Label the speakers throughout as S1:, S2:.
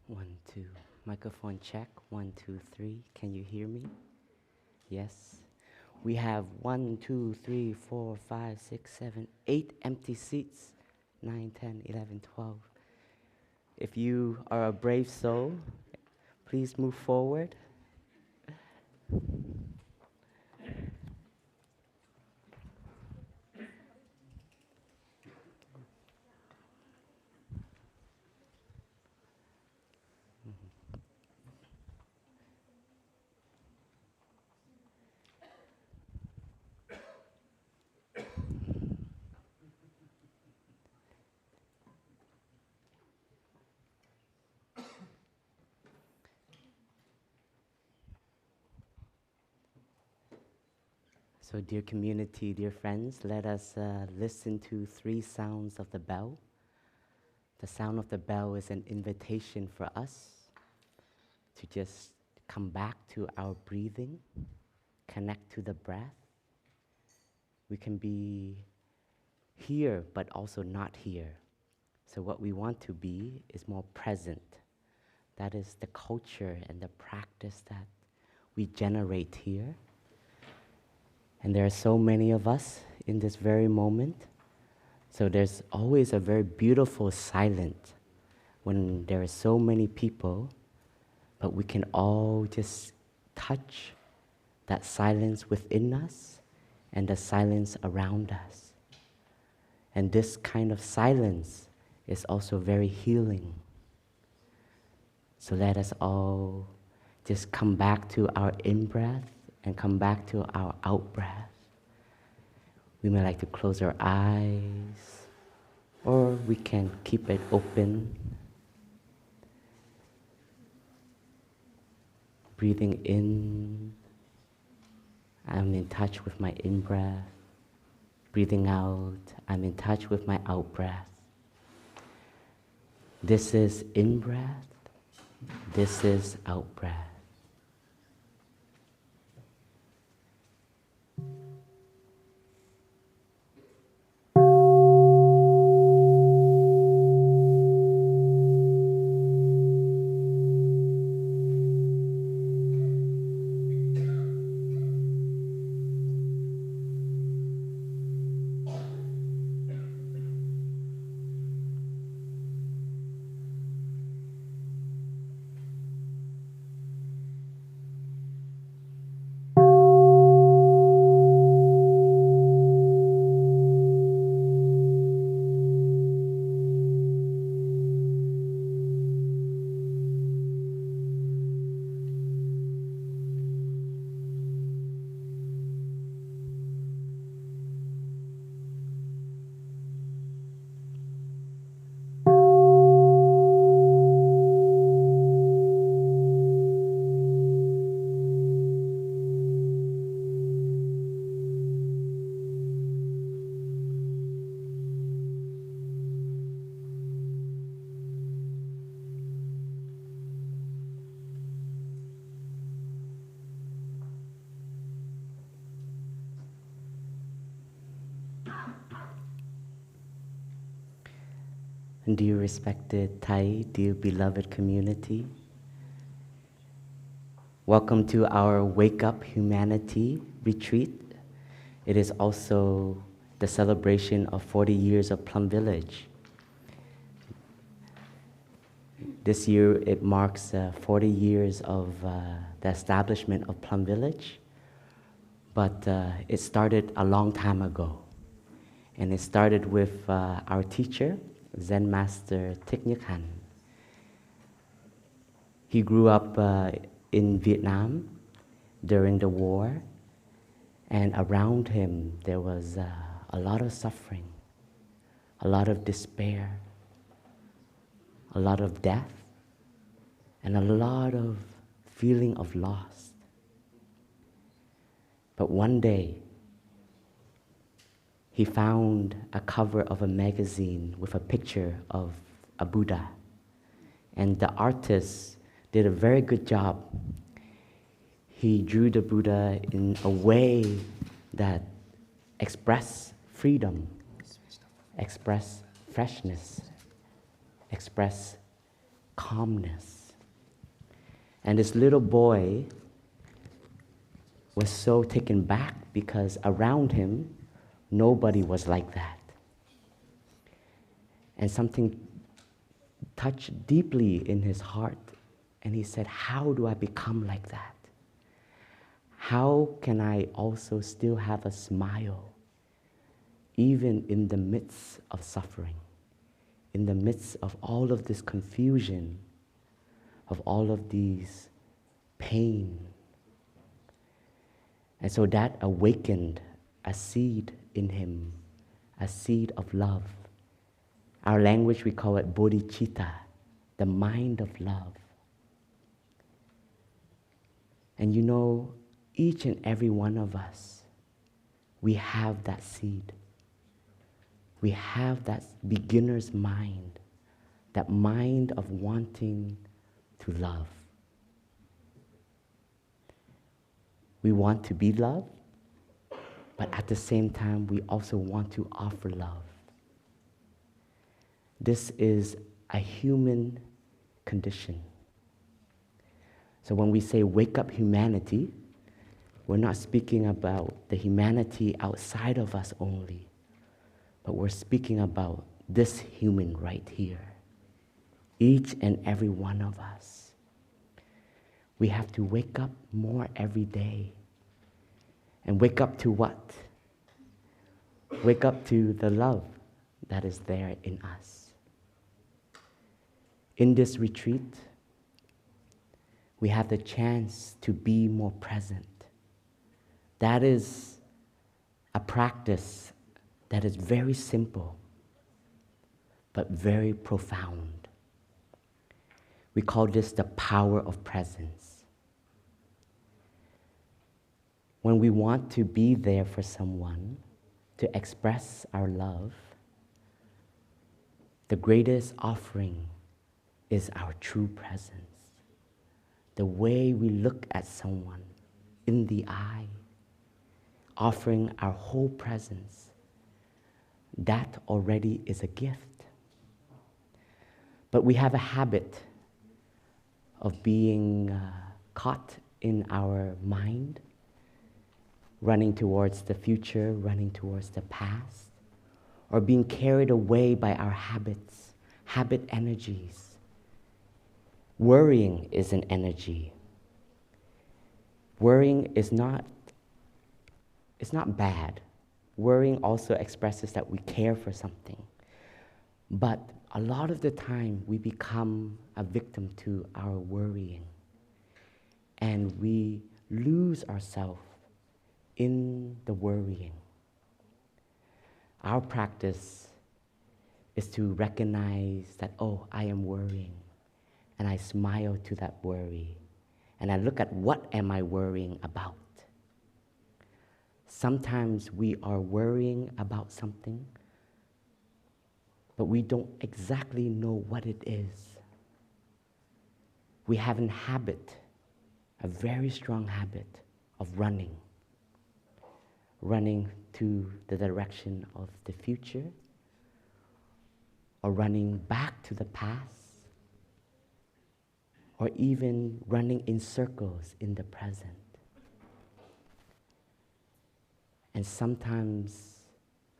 S1: 1, 2. Microphone check. 1, 2, 3. Can you hear me? Yes. We have 1, 2, 3, 4, 5, 6, 7, 8 empty seats. 9, 10, 11, 12. If you are a brave soul, please move forward. So dear community, dear friends, let us listen to 3 sounds of the bell. The sound of the bell is an invitation for us to just come back to our breathing, connect to the breath. We can be here, but also not here. So what we want to be is more present. That is the culture and the practice that we generate here. And there are so many of us in this very moment. So there's always a very beautiful silence when there are so many people, but we can all just touch that silence within us and the silence around us. And this kind of silence is also very healing. So let us all just come back to our in-breath and come back to our out-breath. We may like to close our eyes, or we can keep it open. Breathing in, I'm in touch with my in-breath. Breathing out, I'm in touch with my out-breath. This is in-breath, this is out-breath. And dear respected Thay, dear beloved community, welcome to our Wake Up Humanity retreat. It is also the celebration of 40 years of Plum Village. This year it marks 40 years of the establishment of Plum Village, but it started a long time ago. And it started with our teacher, Zen Master Thich Nhat Hanh. He grew up in Vietnam during the war, and around him there was a lot of suffering, a lot of despair, a lot of death, and a lot of feeling of loss. But one day, he found a cover of a magazine with a picture of a Buddha. And the artist did a very good job. He drew the Buddha in a way that expressed freedom, expressed freshness, expressed calmness. And this little boy was so taken back because around him, nobody was like that. And something touched deeply in his heart. And he said, how do I become like that? How can I also still have a smile, even in the midst of suffering, in the midst of all of this confusion, of all of these pain? And so that awakened a seed in him, a seed of love. Our language, we call it bodhicitta, the mind of love. And you know, each and every one of us, we have that seed. We have that beginner's mind, that mind of wanting to love. We want to be loved, but at the same time, we also want to offer love. This is a human condition. So when we say wake up humanity, we're not speaking about the humanity outside of us only, but we're speaking about this human right here. Each and every one of us. We have to wake up more every day. And wake up to what? Wake up to the love that is there in us. In this retreat, we have the chance to be more present. That is a practice that is very simple, but very profound. We call this the power of presence. When we want to be there for someone, to express our love, the greatest offering is our true presence. The way we look at someone in the eye, offering our whole presence, that already is a gift. But we have a habit of being caught in our mind, running towards the future, running towards the past, or being carried away by our habits, habit energies. Worrying is an energy. Worrying is not, it's not bad. Worrying also expresses that we care for something. But a lot of the time, we become a victim to our worrying. And we lose ourselves in the worrying. Our practice is to recognize that, oh, I am worrying. And I smile to that worry. And I look at what am I worrying about. Sometimes we are worrying about something, but we don't exactly know what it is. We have a habit, a very strong habit of running to the direction of the future, or running back to the past, or even running in circles in the present. And sometimes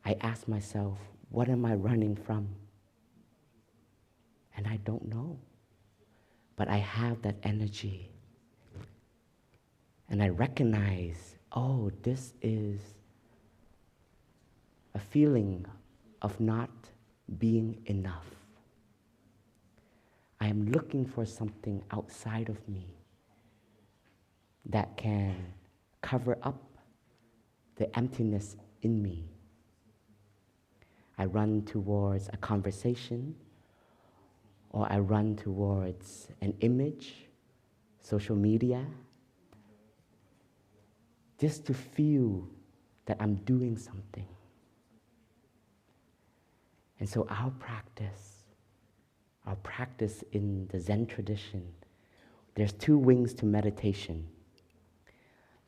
S1: I ask myself, what am I running from? And I don't know. But I have that energy. And I recognize, oh, this is a feeling of not being enough. I am looking for something outside of me that can cover up the emptiness in me. I run towards a conversation, or I run towards an image, social media, just to feel that I'm doing something. And so our practice in the Zen tradition, there's two wings to meditation.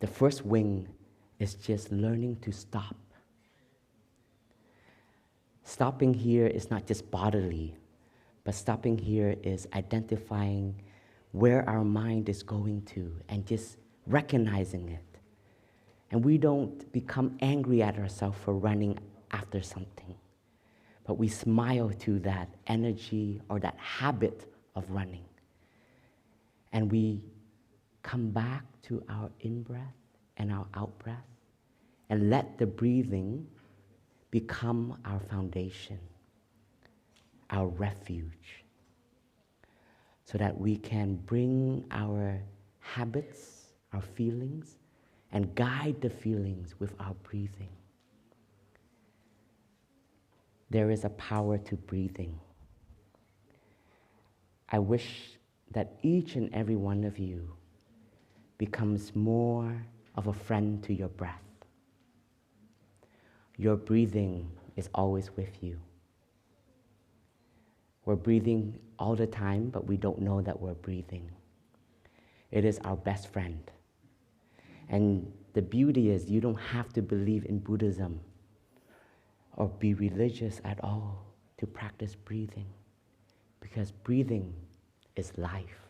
S1: The first wing is just learning to stop. Stopping here is not just bodily, but stopping here is identifying where our mind is going to and just recognizing it. And we don't become angry at ourselves for running after something, but we smile to that energy or that habit of running. And we come back to our in-breath and our out-breath and let the breathing become our foundation, our refuge, so that we can bring our habits, our feelings, and guide the feelings with our breathing. There is a power to breathing. I wish that each and every one of you becomes more of a friend to your breath. Your breathing is always with you. We're breathing all the time, but we don't know that we're breathing. It is our best friend. And the beauty is you don't have to believe in Buddhism or be religious at all to practice breathing, because breathing is life.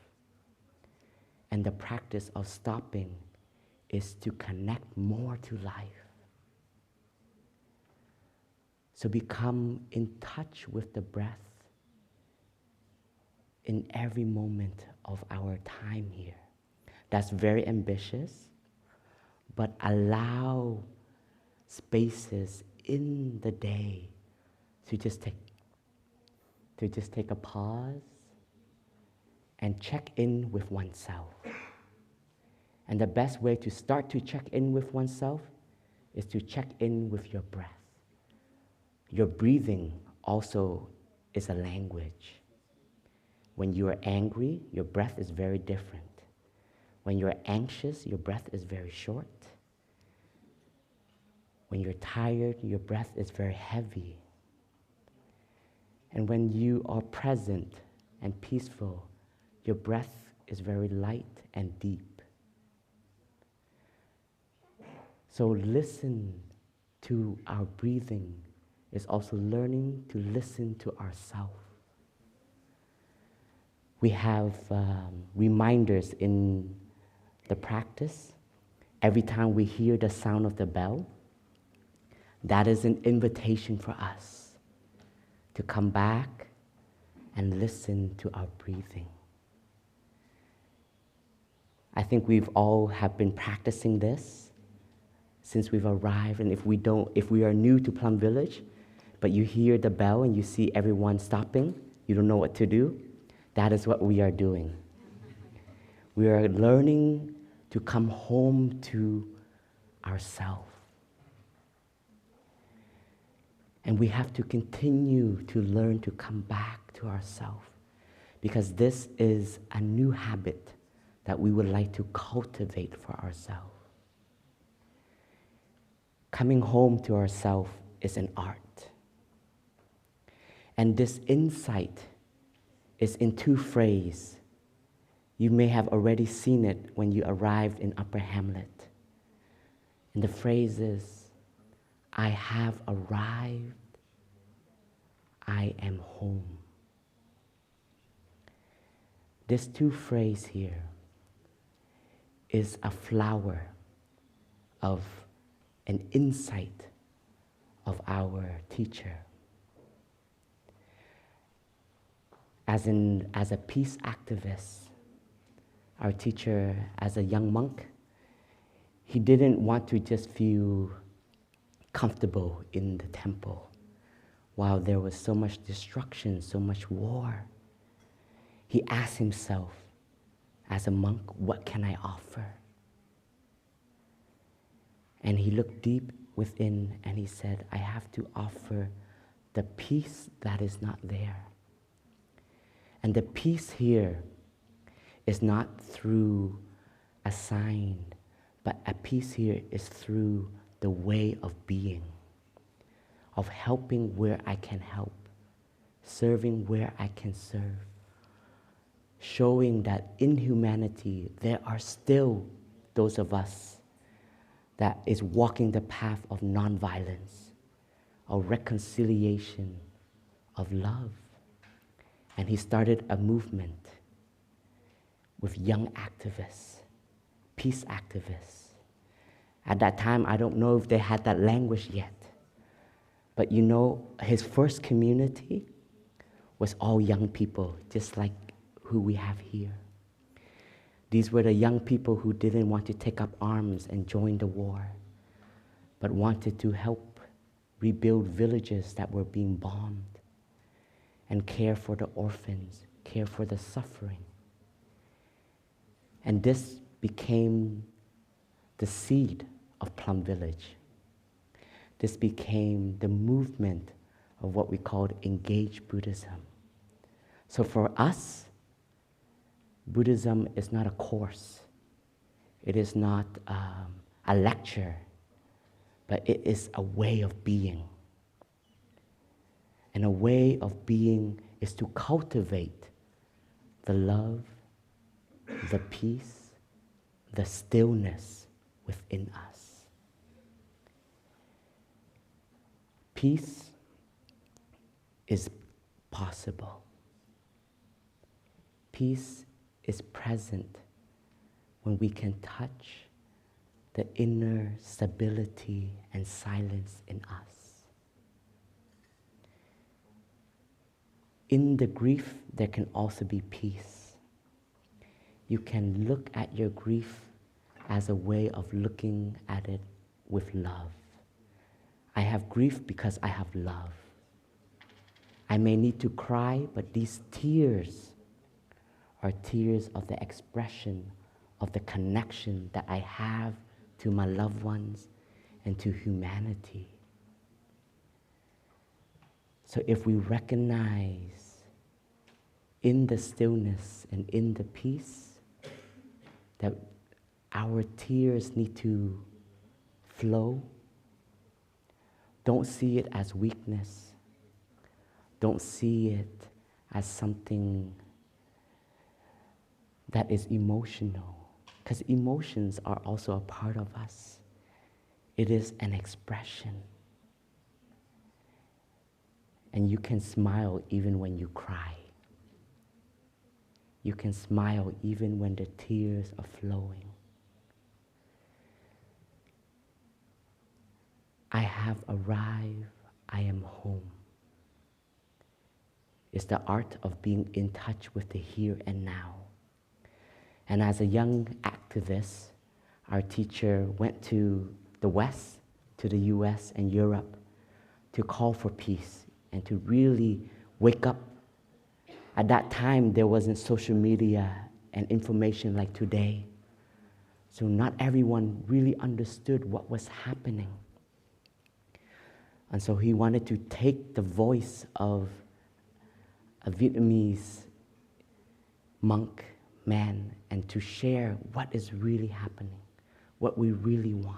S1: And the practice of stopping is to connect more to life. So become in touch with the breath in every moment of our time here. That's very ambitious, but allow spaces in the day to just take a pause and check in with oneself. And the best way to start to check in with oneself is to check in with your breath. Your breathing also is a language. When you are angry, your breath is very different. When you're anxious, your breath is very short. When you're tired, your breath is very heavy. And when you are present and peaceful, your breath is very light and deep. So listen to our breathing is also learning to listen to ourselves. We have reminders in the practice. Every time we hear the sound of the bell, that is an invitation for us to come back and listen to our breathing. I think we've all have been practicing this since we've arrived, and if we are new to Plum Village, but you hear the bell and you see everyone stopping, you don't know what to do, that is what we are doing. We are learning to come home to ourselves. And we have to continue to learn to come back to ourselves, because this is a new habit that we would like to cultivate for ourselves. Coming home to ourselves is an art. And this insight is in two phrases. You may have already seen it when you arrived in Upper Hamlet. And the phrase is, I have arrived, I am home. This two phrase here is a flower of an insight of our teacher. As a peace activist, our teacher, as a young monk, he didn't want to just feel comfortable in the temple while there was so much destruction, so much war. He asked himself, as a monk, what can I offer? And he looked deep within and he said, I have to offer the peace that is not there. And the peace here is not through a sign, but a peace here is through the way of being, of helping where I can help, serving where I can serve, showing that in humanity there are still those of us that is walking the path of nonviolence, of reconciliation, of love. And he started a movement with young activists, peace activists. At that time, I don't know if they had that language yet. But you know, his first community was all young people, just like who we have here. These were the young people who didn't want to take up arms and join the war, but wanted to help rebuild villages that were being bombed and care for the orphans, care for the suffering. And this became the seed of Plum Village. This became the movement of what we called engaged Buddhism. So for us, Buddhism is not a course. It is not a lecture, but it is a way of being. And a way of being is to cultivate the love, the peace, the stillness within us. Peace is possible. Peace is present when we can touch the inner stability and silence in us. In the grief, there can also be peace. You can look at your grief as a way of looking at it with love. I have grief because I have love. I may need to cry, but these tears are tears of the expression of the connection that I have to my loved ones and to humanity. So if we recognize in the stillness and in the peace that our tears need to flow, don't see it as weakness. Don't see it as something that is emotional, because emotions are also a part of us. It is an expression. And you can smile even when you cry. You can smile even when the tears are flowing. I have arrived, I am home. It's the art of being in touch with the here and now. And as a young activist, our teacher went to the West, to the US and Europe, to call for peace and to really wake up. At that time, there wasn't social media and information like today. So not everyone really understood what was happening. And so he wanted to take the voice of a Vietnamese monk, man, and to share what is really happening, what we really want.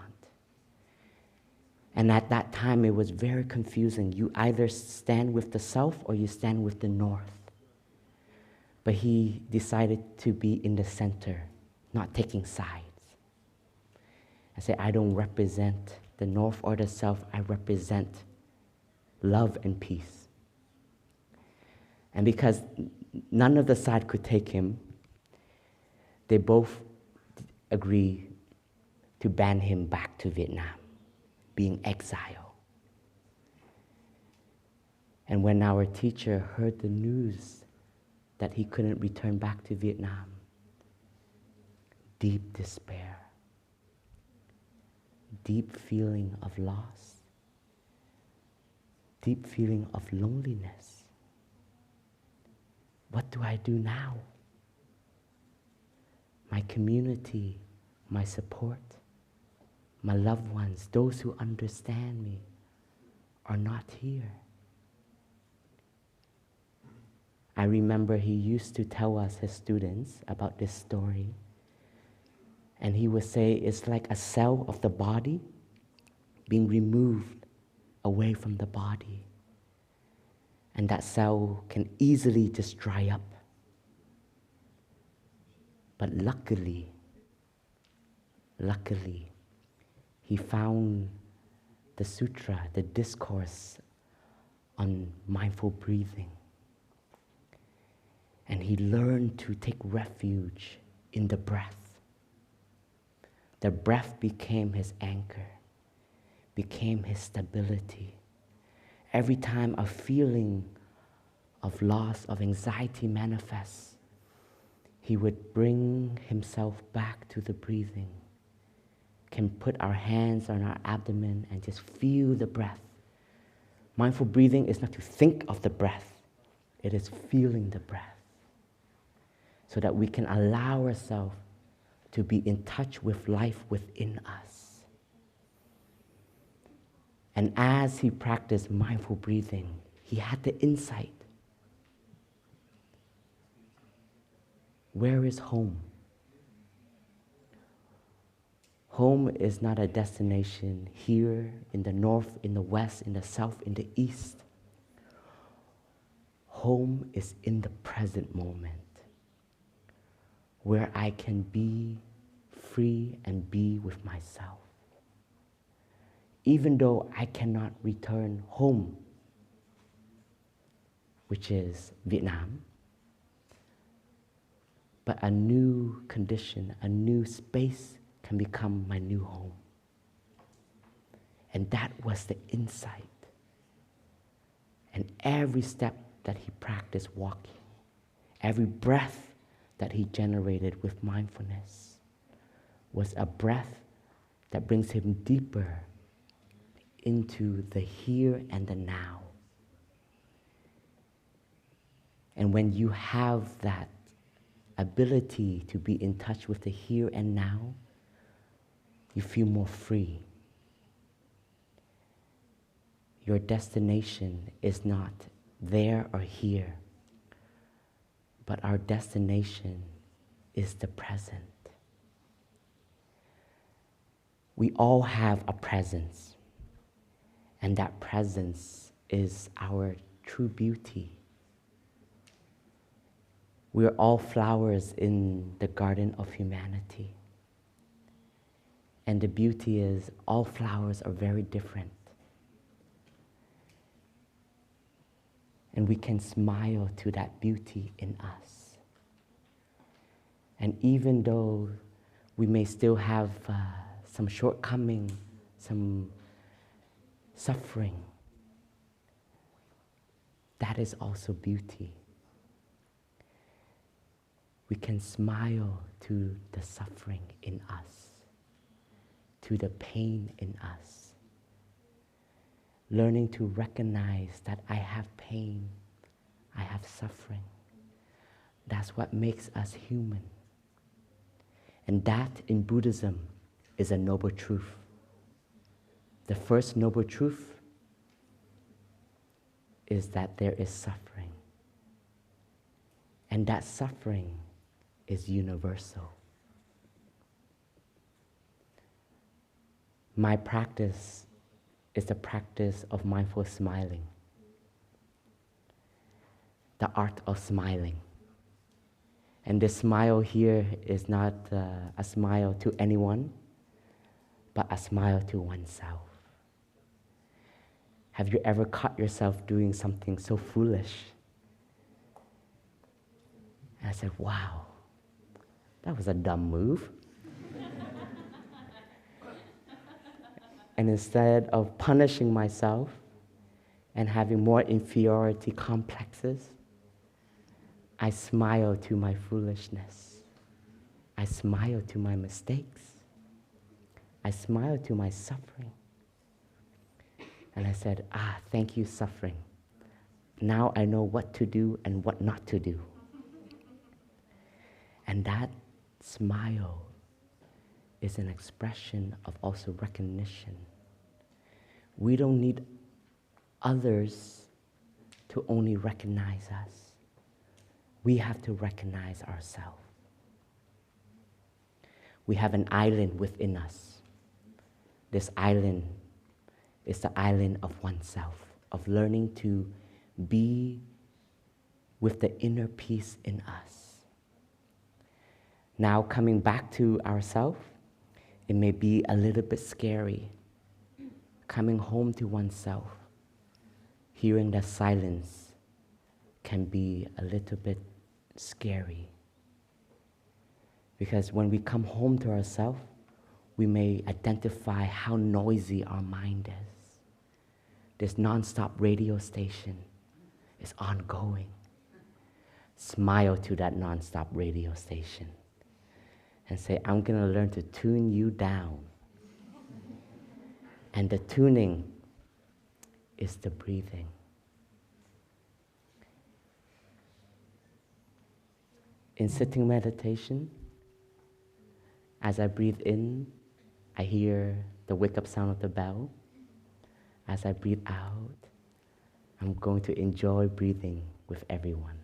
S1: And at that time, it was very confusing. You either stand with the South or you stand with the North. But he decided to be in the center, not taking sides. I said, I don't represent the North or the South, I represent love and peace. And because none of the side could take him, they both agreed to ban him back to Vietnam, being exiled. And when our teacher heard the news that he couldn't return back to Vietnam, deep despair, deep feeling of loss, deep feeling of loneliness. What do I do now? My community, my support, my loved ones, those who understand me, are not here. I remember he used to tell us, his students, about this story. And he would say it's like a cell of the body being removed away from the body. And that cell can easily just dry up. But luckily, he found the sutra, the discourse on mindful breathing. And he learned to take refuge in the breath. The breath became his anchor, became his stability. Every time a feeling of loss, of anxiety manifests, he would bring himself back to the breathing. Can put our hands on our abdomen and just feel the breath. Mindful breathing is not to think of the breath, it is feeling the breath. So that we can allow ourselves to be in touch with life within us. And as he practiced mindful breathing, he had the insight. Where is home? Home is not a destination here in the north, in the west, in the south, in the east. Home is in the present moment, where I can be free and be with myself. Even though I cannot return home, which is Vietnam, but a new condition, a new space can become my new home. And that was the insight. And every step that he practiced walking, every breath that he generated with mindfulness was a breath that brings him deeper into the here and the now. And when you have that ability to be in touch with the here and now, you feel more free. Your destination is not there or here, but our destination is the present. We all have a presence, and that presence is our true beauty. We are all flowers in the garden of humanity. And the beauty is all flowers are very different. And we can smile to that beauty in us. And even though we may still have some shortcoming, some suffering, that is also beauty. We can smile to the suffering in us, to the pain in us. Learning to recognize that I have pain, I have suffering. That's what makes us human. And that in Buddhism is a noble truth. The first noble truth is that there is suffering. And that suffering is universal. My practice is the practice of mindful smiling, the art of smiling. And this smile here is not a smile to anyone, but a smile to oneself. Have you ever caught yourself doing something so foolish? And I said, wow, that was a dumb move. And instead of punishing myself and having more inferiority complexes, I smile to my foolishness. I smile to my mistakes. I smile to my suffering. And I said, thank you, suffering. Now I know what to do and what not to do. And that smile is an expression of also recognition. We don't need others to only recognize us. We have to recognize ourselves. We have an island within us. This island is the island of oneself, of learning to be with the inner peace in us. Now coming back to ourselves, it may be a little bit scary. Coming home to oneself, hearing the silence can be a little bit scary. Because when we come home to ourselves, we may identify how noisy our mind is. This non-stop radio station is ongoing. Smile to that non-stop radio station and say, I'm going to learn to tune you down. And the tuning is the breathing. In sitting meditation, as I breathe in, I hear the wake-up sound of the bell. As I breathe out, I'm going to enjoy breathing with everyone.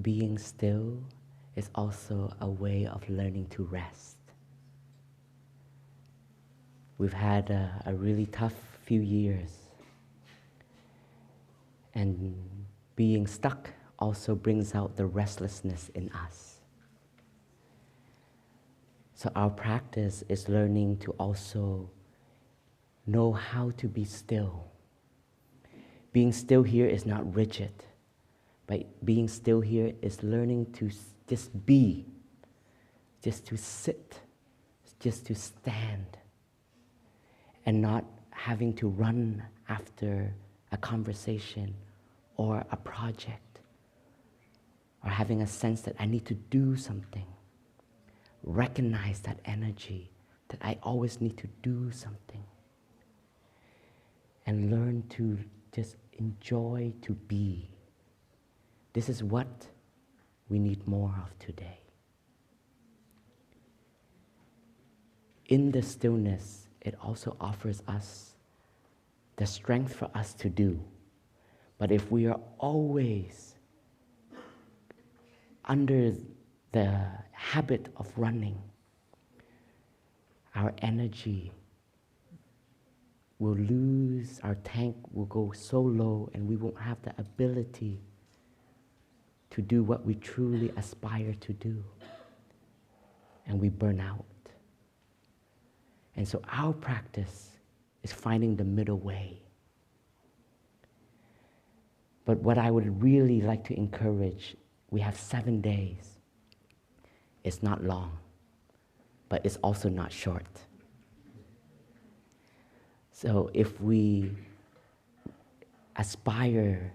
S1: Being still is also a way of learning to rest. We've had a really tough few years, and being stuck also brings out the restlessness in us. So our practice is learning to also know how to be still. Being still here is not rigid. But being still here is learning to just be, just to sit, just to stand, and not having to run after a conversation or a project, or having a sense that I need to do something. Recognize that energy, that I always need to do something, and learn to just enjoy to be. This is what we need more of today. In the stillness, it also offers us the strength for us to do. But if we are always under the habit of running, our energy will lose, our tank will go so low, and we won't have the ability to do what we truly aspire to do. And we burn out. And so our practice is finding the middle way. But what I would really like to encourage, we have 7 days. It's not long, but it's also not short. So if we aspire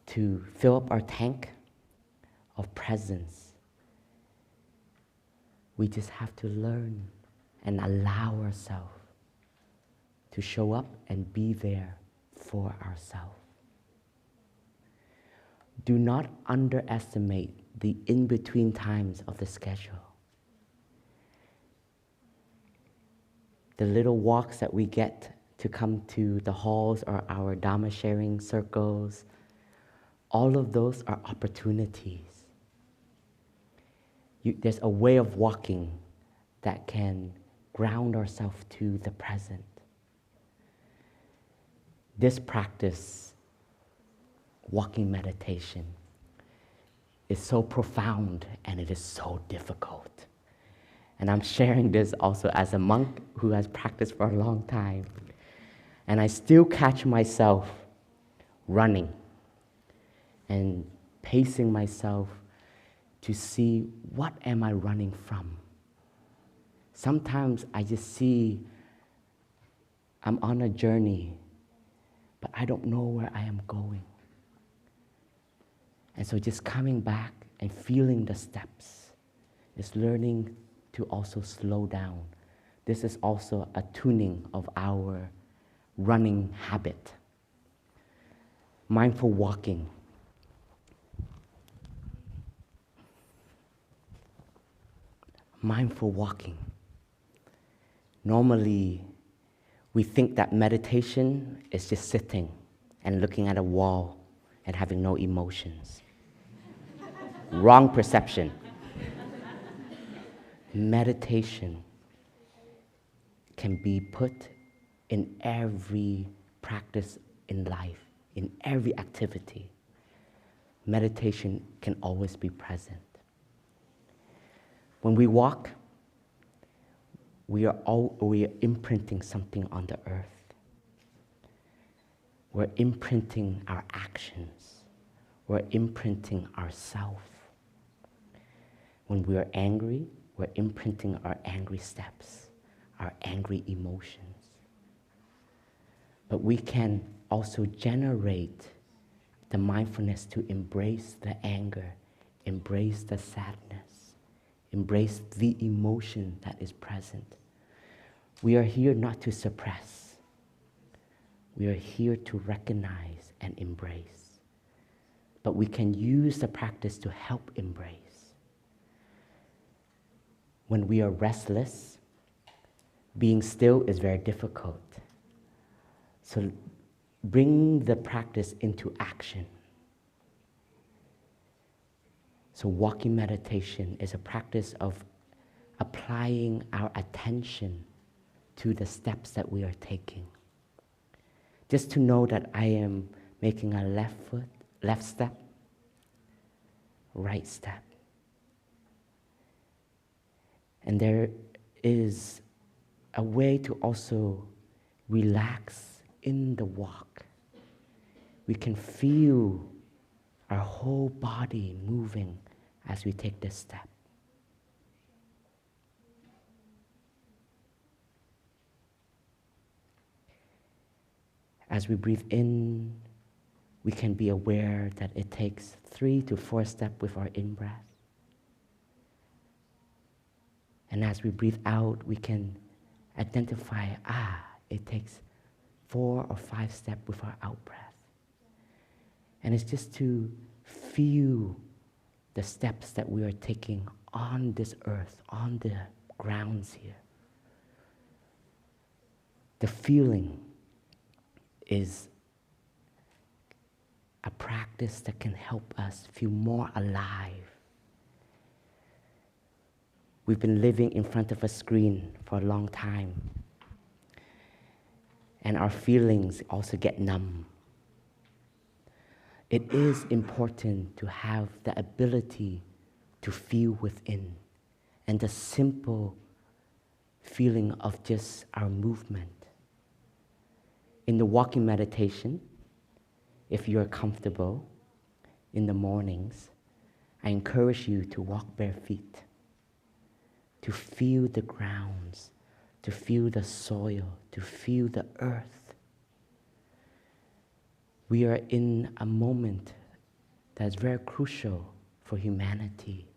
S1: to fill up our tank of presence, we just have to learn and allow ourselves to show up and be there for ourselves. Do not underestimate the in-between times of the schedule. The little walks that we get to come to the halls or our Dharma sharing circles, all of those are opportunities. There's a way of walking that can ground ourselves to the present. This practice, walking meditation, is so profound and it is so difficult. And I'm sharing this also as a monk who has practiced for a long time. And I still catch myself running and pacing myself to see what am I running from. Sometimes I just see I'm on a journey, but I don't know where I am going. And so just coming back and feeling the steps is learning to also slow down. This is also a tuning of our running habit. Mindful walking. Mindful walking. Normally, we think that meditation is just sitting and looking at a wall and having no emotions. Wrong perception. Meditation can be put in every practice in life, in every activity. Meditation can always be present. When we walk, we are imprinting something on the earth. We're imprinting our actions. We're imprinting ourselves. When we are angry, we're imprinting our angry steps, our angry emotions. But we can also generate the mindfulness to embrace the anger, embrace the sadness, embrace the emotion that is present. We are here not to suppress. We are here to recognize and embrace. But we can use the practice to help embrace. When we are restless, being still is very difficult. So bring the practice into action. So walking meditation is a practice of applying our attention to the steps that we are taking. Just to know that I am making a left step, right step. And there is a way to also relax in the walk. We can feel our whole body moving as we take this step. As we breathe in, we can be aware that it takes 3 to 4 steps with our in-breath. And as we breathe out, we can identify, it takes 4 or 5 steps with our out-breath. And it's just to feel the steps that we are taking on this earth, on the grounds here. The feeling is a practice that can help us feel more alive. We've been living in front of a screen for a long time, and our feelings also get numb. It is important to have the ability to feel within, and the simple feeling of just our movement. In the walking meditation, if you're comfortable in the mornings, I encourage you to walk bare feet, to feel the grounds, to feel the soil, to feel the earth. We are in a moment that's very crucial for humanity,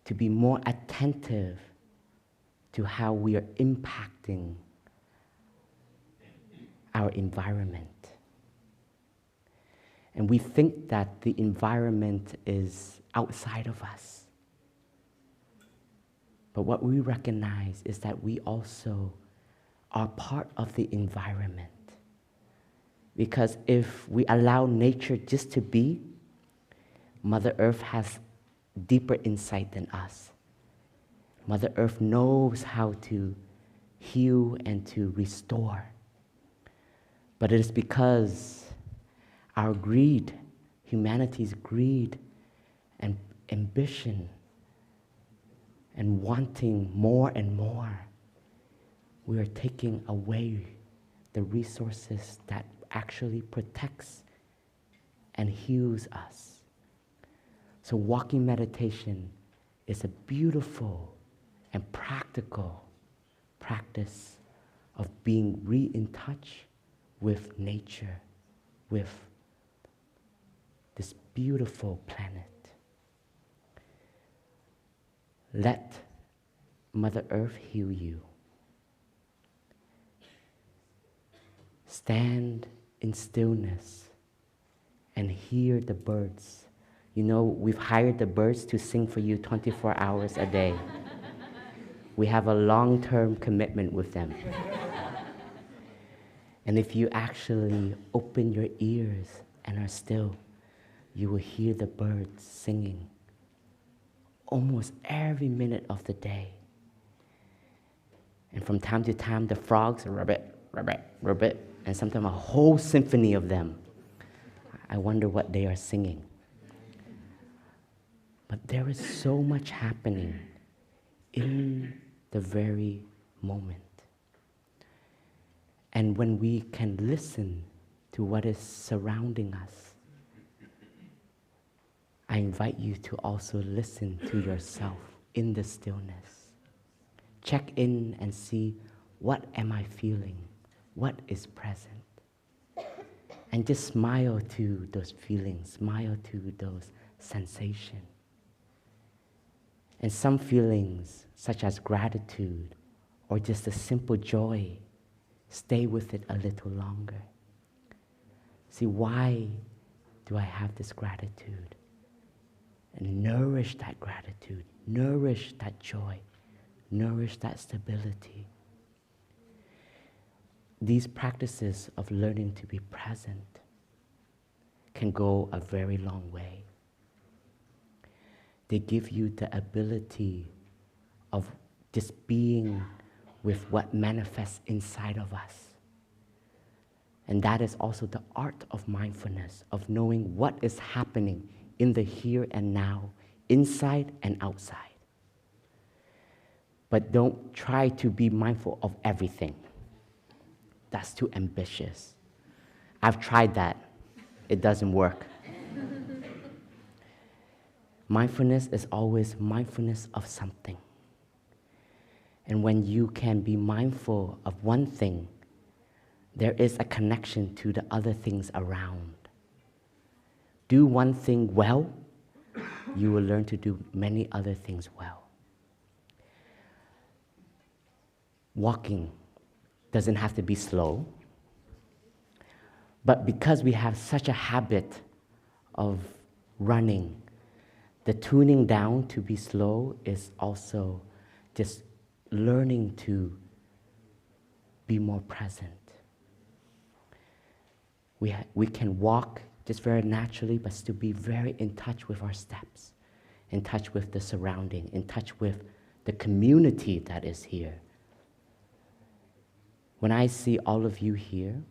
S1: to be more attentive to how we are impacting our environment. And we think that the environment is outside of us. But what we recognize is that we also are part of the environment. Because if we allow nature just to be, Mother Earth has deeper insight than us. Mother Earth knows how to heal and to restore. But it is because our greed, humanity's greed and ambition and wanting more and more, we are taking away the resources that actually protects and heals us. So walking meditation is a beautiful and practical practice of being in touch with nature, with this beautiful planet. Let Mother Earth heal you. Stand in stillness and hear the birds. You know, we've hired the birds to sing for you 24 hours a day. We have a long-term commitment with them. And if you actually open your ears and are still, you will hear the birds singing almost every minute of the day. And from time to time, the frogs, rabbit, rabbit, rabbit, and sometimes a whole symphony of them. I wonder what they are singing. But there is so much happening in the very moment. And when we can listen to what is surrounding us, I invite you to also listen to yourself in the stillness. Check in and see, what am I feeling? What is present? And just smile to those feelings, smile to those sensations. And some feelings, such as gratitude or just a simple joy, stay with it a little longer. See, why do I have this gratitude? And nourish that gratitude, nourish that joy, nourish that stability. These practices of learning to be present can go a very long way. They give you the ability of just being with what manifests inside of us. And that is also the art of mindfulness, of knowing what is happening in the here and now, inside and outside. But don't try to be mindful of everything. That's too ambitious. I've tried that. It doesn't work. Mindfulness is always mindfulness of something. And when you can be mindful of one thing, there is a connection to the other things around. Do one thing well, you will learn to do many other things well. Walking doesn't have to be slow, but because we have such a habit of running, the tuning down to be slow is also just learning to be more present. We can walk just very naturally, but still be very in touch with our steps, in touch with the surrounding, in touch with the community that is here. When I see all of you here,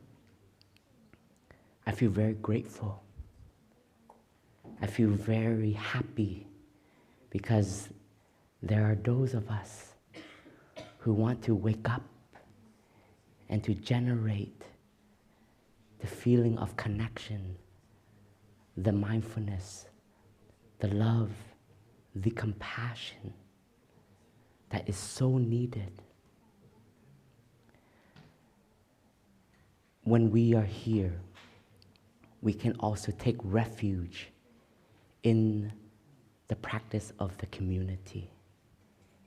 S1: I feel very grateful. I feel very happy because there are those of us who want to wake up and to generate the feeling of connection, the mindfulness, the love, the compassion that is so needed. When we are here, we can also take refuge in the practice of the community,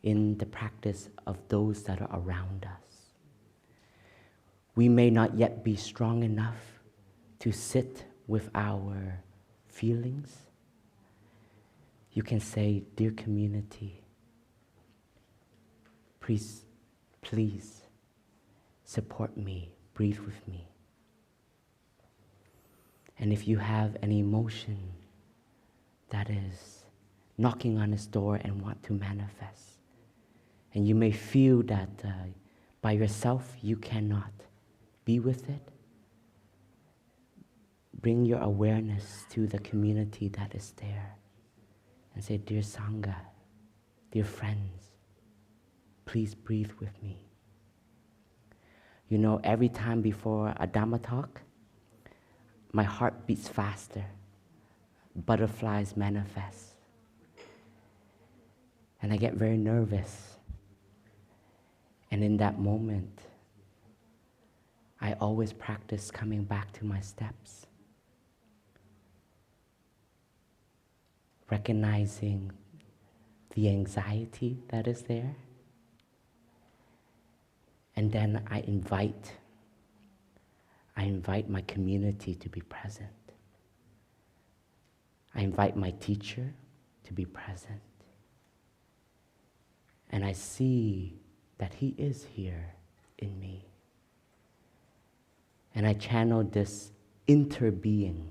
S1: in the practice of those that are around us. We may not yet be strong enough to sit with our feelings. You can say, dear community, please support me, breathe with me. And if you have an emotion that is knocking on its door and want to manifest, and you may feel that by yourself you cannot be with it, bring your awareness to the community that is there and say, dear Sangha, dear friends, please breathe with me. You know, every time before a Dhamma talk, my heart beats faster. Butterflies manifest. And I get very nervous. And in that moment, I always practice coming back to my steps. Recognizing the anxiety that is there. And then I invite I invite my community to be present. I invite my teacher to be present. And I see that he is here in me. And I channel this interbeing.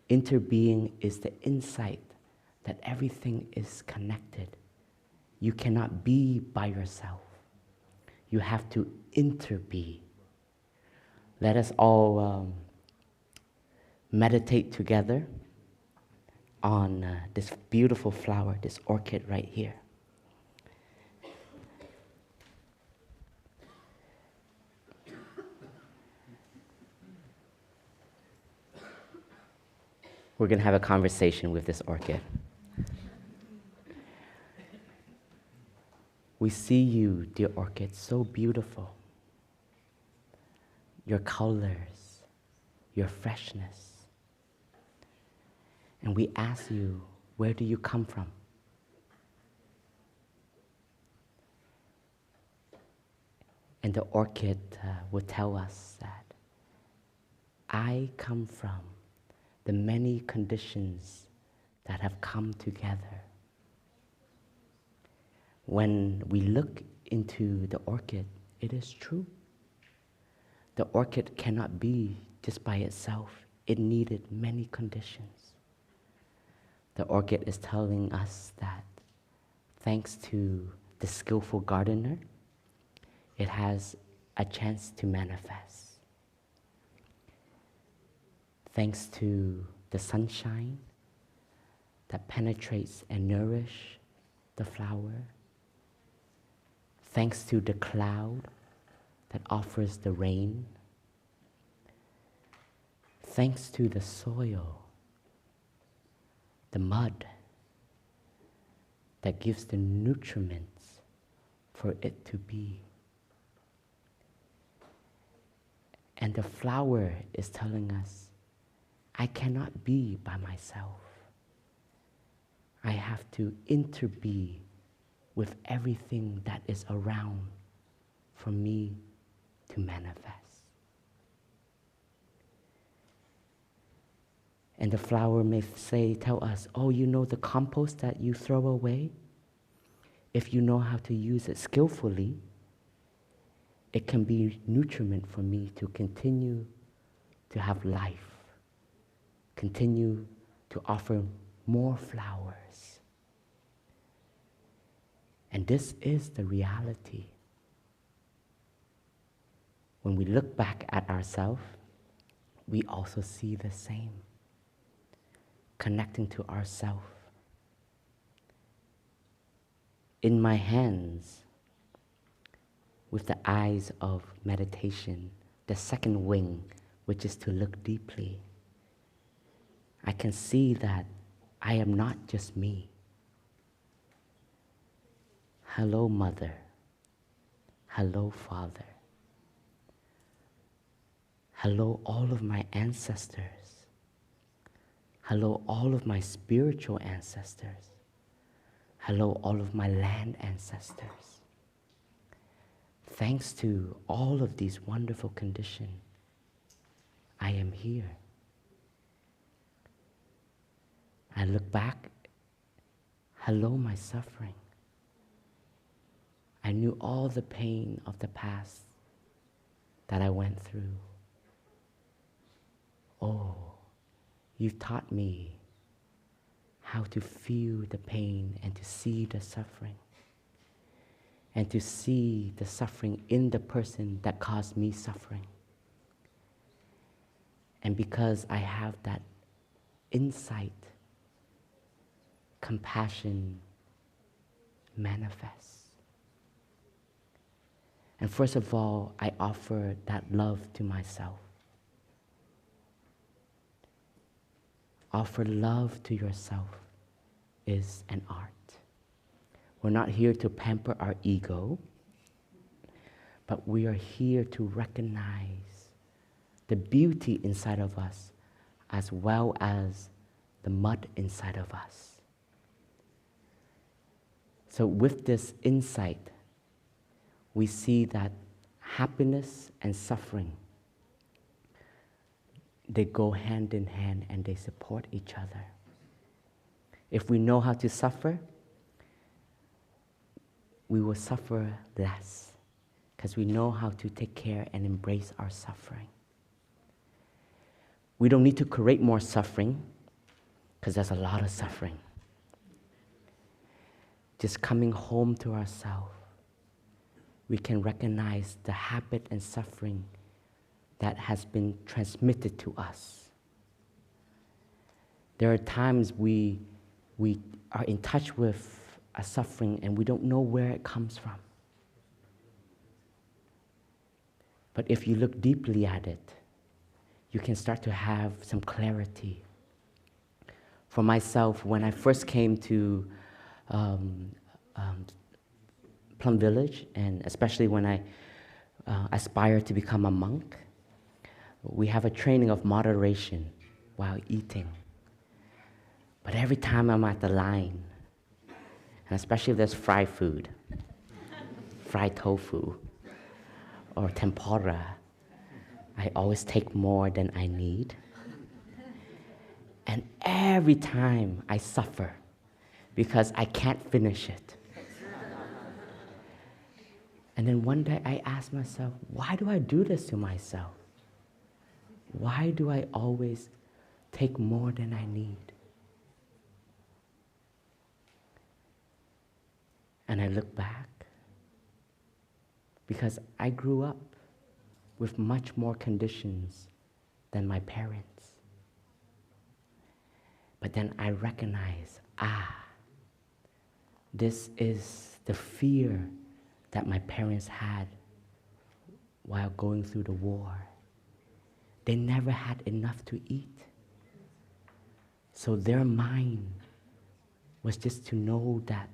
S1: Interbeing is the insight that everything is connected. You cannot be by yourself. You have to interbe. Let us all meditate together on this beautiful flower, this orchid right here. We're going to have a conversation with this orchid. We see you, dear orchid, so beautiful. Your colors, your freshness. And we ask you, where do you come from? And the orchid will tell us that I come from the many conditions that have come together. When we look into the orchid, it is true. The orchid cannot be just by itself. It needed many conditions. The orchid is telling us that thanks to the skillful gardener, it has a chance to manifest. Thanks to the sunshine that penetrates and nourishes the flower. Thanks to the cloud that offers the rain. Thanks to the soil, the mud that gives the nutriments for it to be. And the flower is telling us, I cannot be by myself. I have to interbe with everything that is around for me to manifest. And the flower may tell us, oh, you know the compost that you throw away? If you know how to use it skillfully, it can be nutriment for me to continue to have life, continue to offer more flowers. And this is the reality. When we look back at ourselves, we also see the same. Connecting to ourselves. In my hands, with the eyes of meditation, the second wing, which is to look deeply, I can see that I am not just me. Hello, Mother. Hello, Father. Hello, all of my ancestors. Hello, all of my spiritual ancestors. Hello, all of my land ancestors. Thanks to all of these wonderful conditions, I am here. I look back, hello, my suffering. I knew all the pain of the past that I went through. Oh, you've taught me how to feel the pain and to see the suffering. And to see the suffering in the person that caused me suffering. And because I have that insight, compassion manifests. And first of all, I offer that love to myself. Offer love to yourself is an art. We're not here to pamper our ego, but we are here to recognize the beauty inside of us as well as the mud inside of us. So with this insight, we see that happiness and suffering they go hand in hand and they support each other. If we know how to suffer, we will suffer less because we know how to take care and embrace our suffering. We don't need to create more suffering because there's a lot of suffering. Just coming home to ourselves, we can recognize the habit and suffering that has been transmitted to us. There are times we are in touch with a suffering and we don't know where it comes from. But if you look deeply at it, you can start to have some clarity. For myself, when I first came to Plum Village, and especially when I aspired to become a monk, we have a training of moderation while eating. But every time I'm at the line, and especially if there's fried food, fried tofu, or tempura, I always take more than I need. And every time I suffer because I can't finish it. And then one day I asked myself, why do I do this to myself? Why do I always take more than I need? And I look back because I grew up with much more conditions than my parents. But then I recognize, this is the fear that my parents had while going through the war. They never had enough to eat. So their mind was just to know that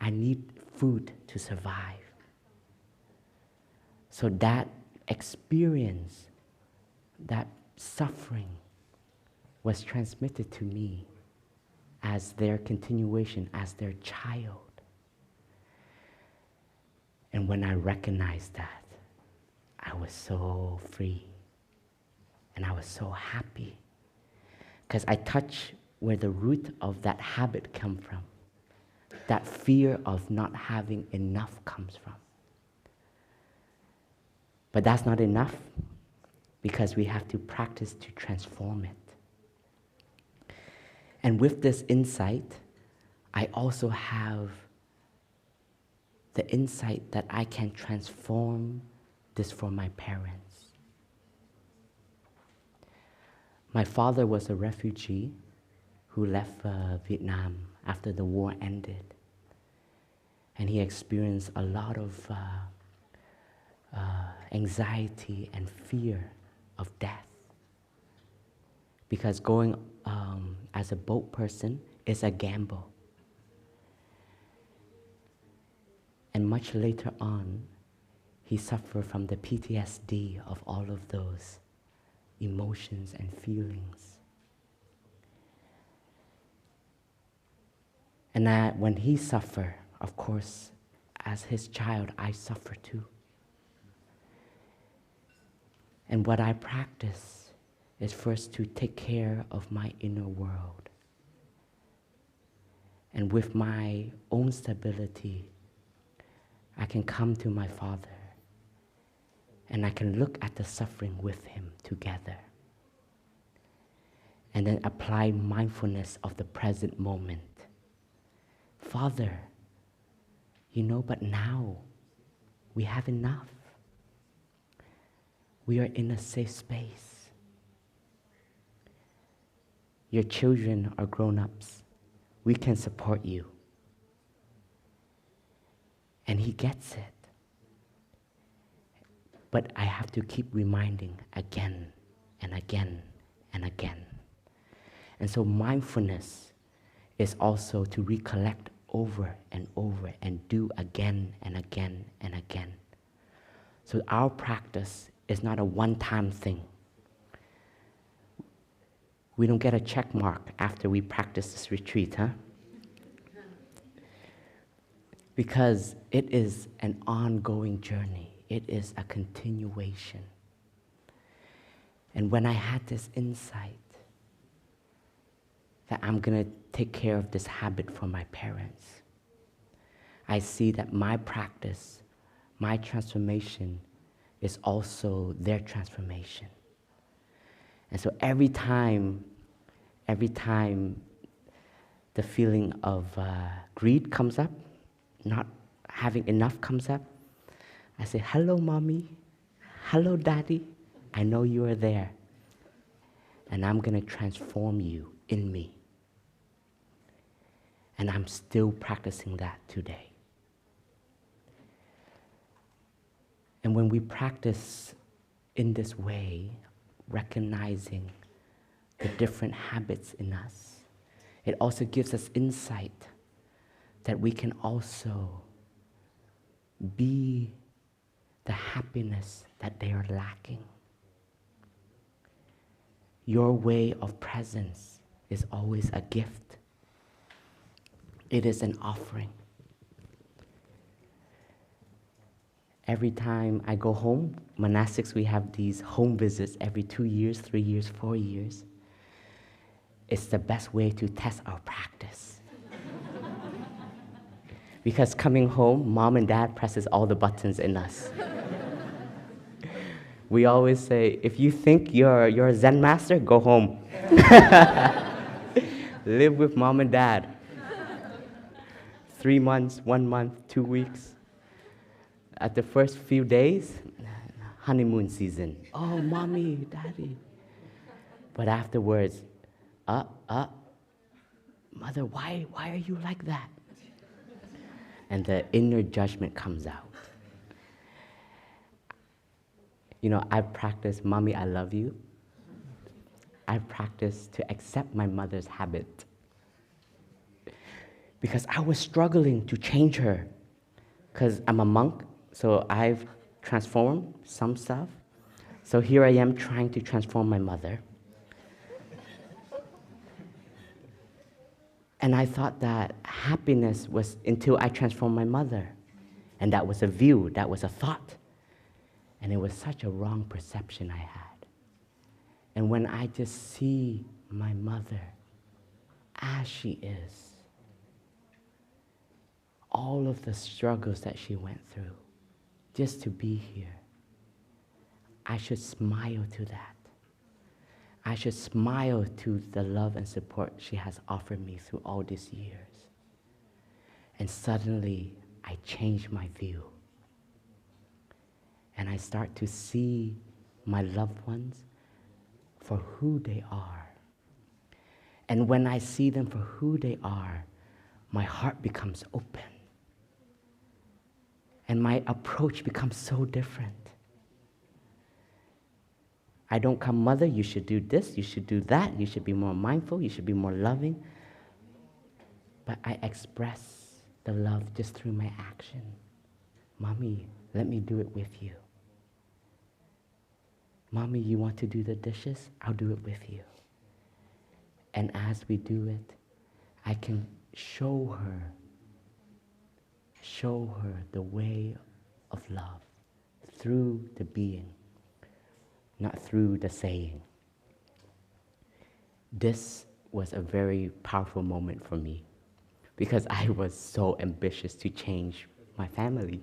S1: I need food to survive. So that experience, that suffering, was transmitted to me as their continuation, as their child. And when I recognized that, I was so free. And I was so happy. Because I touched where the root of that habit comes from. That fear of not having enough comes from. But that's not enough, because we have to practice to transform it. And with this insight, I also have the insight that I can transform this for my parents. My father was a refugee who left Vietnam after the war ended. And he experienced a lot of anxiety and fear of death. Because going as a boat person is a gamble. And much later on, he suffered from the PTSD of all of those emotions and feelings. And when he suffered, of course, as his child, I suffer too. And what I practice is first to take care of my inner world. And with my own stability, I can come to my father and I can look at the suffering with him together. And then apply mindfulness of the present moment. Father, but now we have enough. We are in a safe space. Your children are grown-ups. We can support you. And he gets it. But I have to keep reminding again and again and again. And so mindfulness is also to recollect over and over and do again and again and again. So our practice is not a one-time thing. We don't get a check mark after we practice this retreat, Because it is an ongoing journey. It is a continuation. And when I had this insight that I'm going to take care of this habit for my parents, I see that my practice, my transformation is also their transformation. And so every time the feeling of greed comes up, not having enough comes up, I say, hello, mommy. Hello, daddy. I know you are there. And I'm going to transform you in me. And I'm still practicing that today. And when we practice in this way, recognizing the different habits in us, it also gives us insight that we can also be the happiness that they are lacking. Your way of presence is always a gift. It is an offering. Every time I go home, monastics, we have these home visits every 2 years, 3 years, 4 years. It's the best way to test our practice. Because coming home, mom and dad presses all the buttons in us. We always say, if you think you're a Zen master, go home. Live with mom and dad. 3 months, 1 month, 2 weeks. At the first few days, honeymoon season. Oh, mommy, daddy. But afterwards, mother, why are you like that? And the inner judgment comes out. You know, I've practiced, mommy, I love you. I've practiced to accept my mother's habit. Because I was struggling to change her. Because I'm a monk, so I've transformed some stuff. So here I am trying to transform my mother. And I thought that happiness was until I transformed my mother. And that was a view, that was a thought. And it was such a wrong perception I had. And when I just see my mother as she is, all of the struggles that she went through, just to be here, I should smile to that. I should smile to the love and support she has offered me through all these years. And suddenly, I change my view. And I start to see my loved ones for who they are. And when I see them for who they are, my heart becomes open. And my approach becomes so different. I don't come, mother, you should do this, you should do that, you should be more mindful, you should be more loving. But I express the love just through my action. Mommy, let me do it with you. Mommy, you want to do the dishes? I'll do it with you. And as we do it, I can show her the way of love through the being, not through the saying. This was a very powerful moment for me because I was so ambitious to change my family.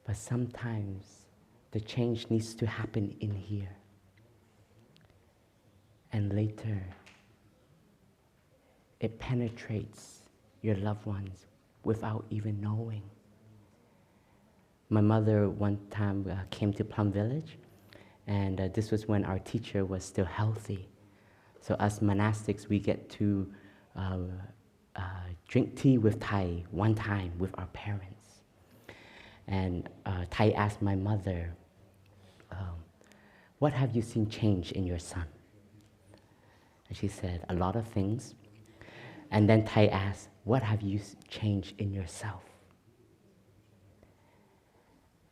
S1: But sometimes the change needs to happen in here. And later, it penetrates your loved ones without even knowing. My mother one time came to Plum Village, and this was when our teacher was still healthy. So us monastics, we get to drink tea with Thay one time with our parents. And Thay asked my mother, what have you seen change in your son? And she said, a lot of things. And then Thay asked, what have you changed in yourself?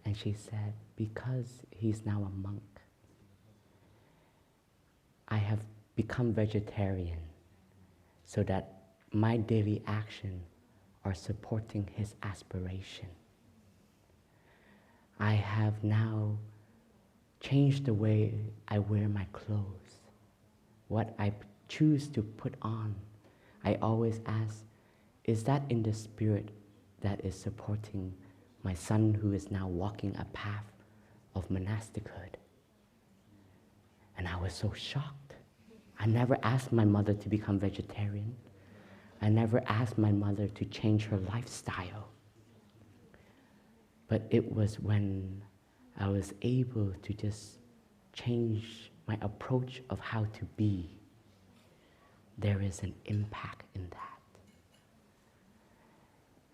S1: And she said, because he's now a monk, I have become vegetarian so that my daily action are supporting his aspiration. I have now change the way I wear my clothes, what I choose to put on. I always ask, is that in the spirit that is supporting my son who is now walking a path of monastichood? And I was so shocked. I never asked my mother to become vegetarian. I never asked my mother to change her lifestyle. But it was when I was able to just change my approach of how to be, there is an impact in that.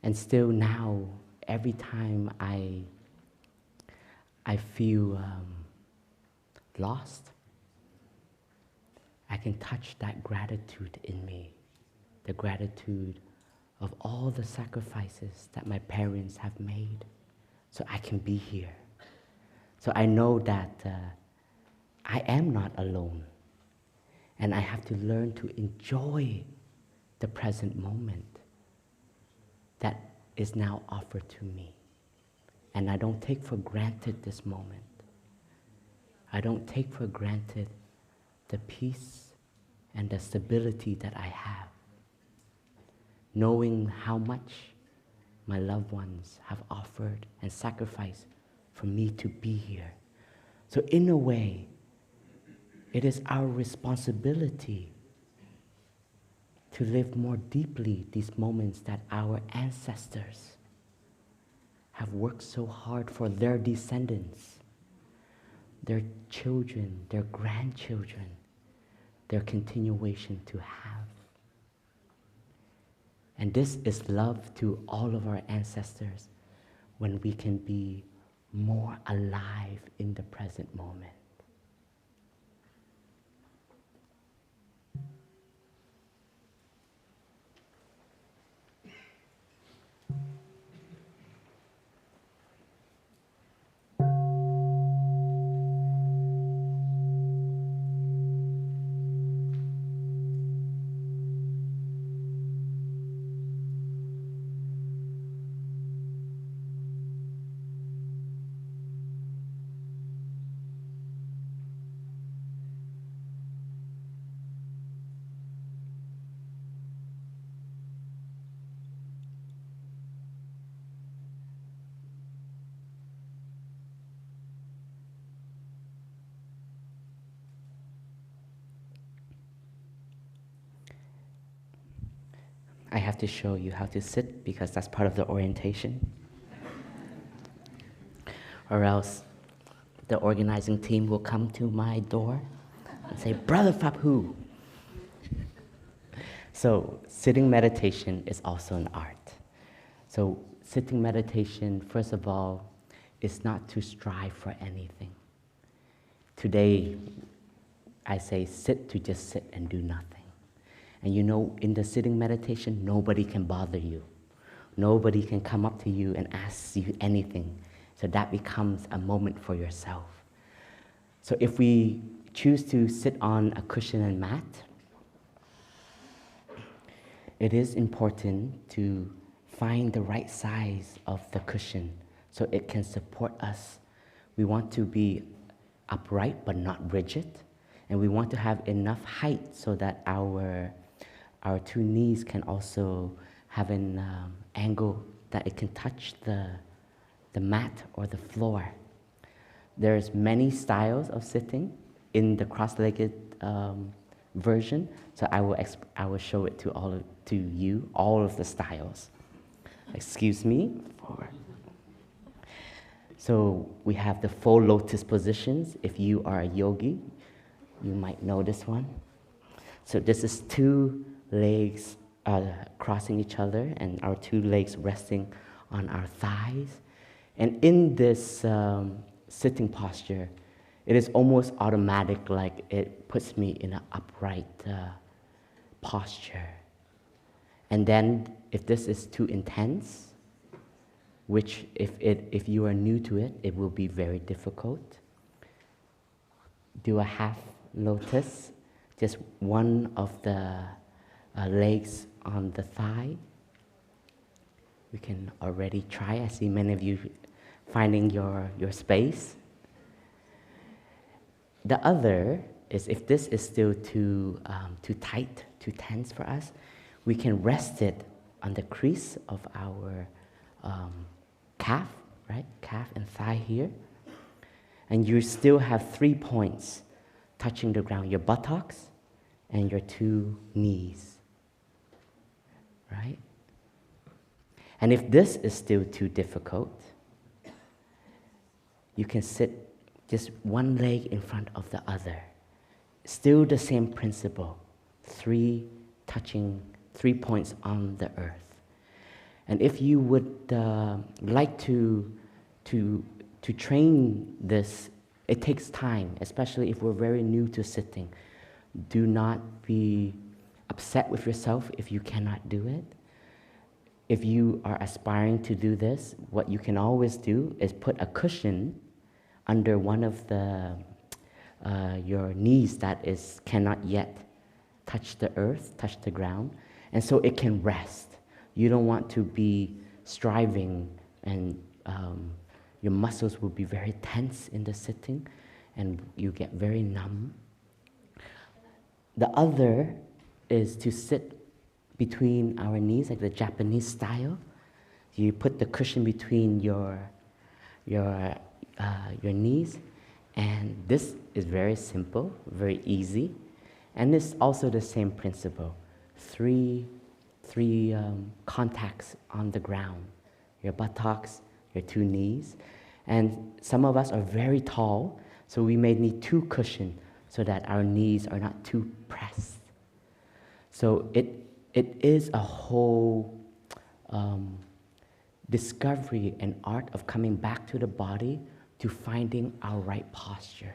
S1: And still now, every time I feel lost, I can touch that gratitude in me, the gratitude of all the sacrifices that my parents have made so I can be here. So I know that I am not alone, and I have to learn to enjoy the present moment that is now offered to me. And I don't take for granted this moment. I don't take for granted the peace and the stability that I have, knowing how much my loved ones have offered and sacrificed for me to be here. So in a way, it is our responsibility to live more deeply these moments that our ancestors have worked so hard for their descendants, their children, their grandchildren, their continuation to have. And this is love to all of our ancestors when we can be more alive in the present moment. I have to show you how to sit because that's part of the orientation. Or else the organizing team will come to my door and say, "Brother Phap Huu." So sitting meditation is also an art. So sitting meditation, first of all, is not to strive for anything. Today, I say sit to just sit and do nothing. And you know, in the sitting meditation, nobody can bother you. Nobody can come up to you and ask you anything. So that becomes a moment for yourself. So if we choose to sit on a cushion and mat, it is important to find the right size of the cushion so it can support us. We want to be upright but not rigid. And we want to have enough height so that our two knees can also have an angle that it can touch the mat or the floor. There's many styles of sitting in the cross-legged version, so I will show it to you all of the styles. Excuse me. So we have the full lotus positions. If you are a yogi, you might know this one. So this is two legs crossing each other and our two legs resting on our thighs. And in this sitting posture, it is almost automatic, like it puts me in an upright posture. And then if this is too intense, which if you are new to it, it will be very difficult. Do a half lotus, just one of the legs on the thigh. We can already try. I see many of you finding your space. The other is if this is still too tight, too tense for us, we can rest it on the crease of our calf, right? Calf and thigh here. And you still have 3 points touching the ground, your buttocks and your 2 knees, right? And if this is still too difficult, you can sit just one leg in front of the other. Still the same principle, 3 points on the earth. And if you would like to train this, it takes time, especially if we're very new to sitting. Do not be upset with yourself if you cannot do it. If you are aspiring to do this, what you can always do is put a cushion under one of your knees that cannot yet touch the earth, touch the ground, and so it can rest. You don't want to be striving, and your muscles will be very tense in the sitting, and you get very numb. The other is to sit between our knees, like the Japanese style. You put the cushion between your knees, and this is very simple, very easy, and it's also the same principle. Three contacts on the ground, your buttocks, your 2 knees, and some of us are very tall, so we may need 2 cushions so that our knees are not too pressed. So it is a whole discovery and art of coming back to the body, to finding our right posture.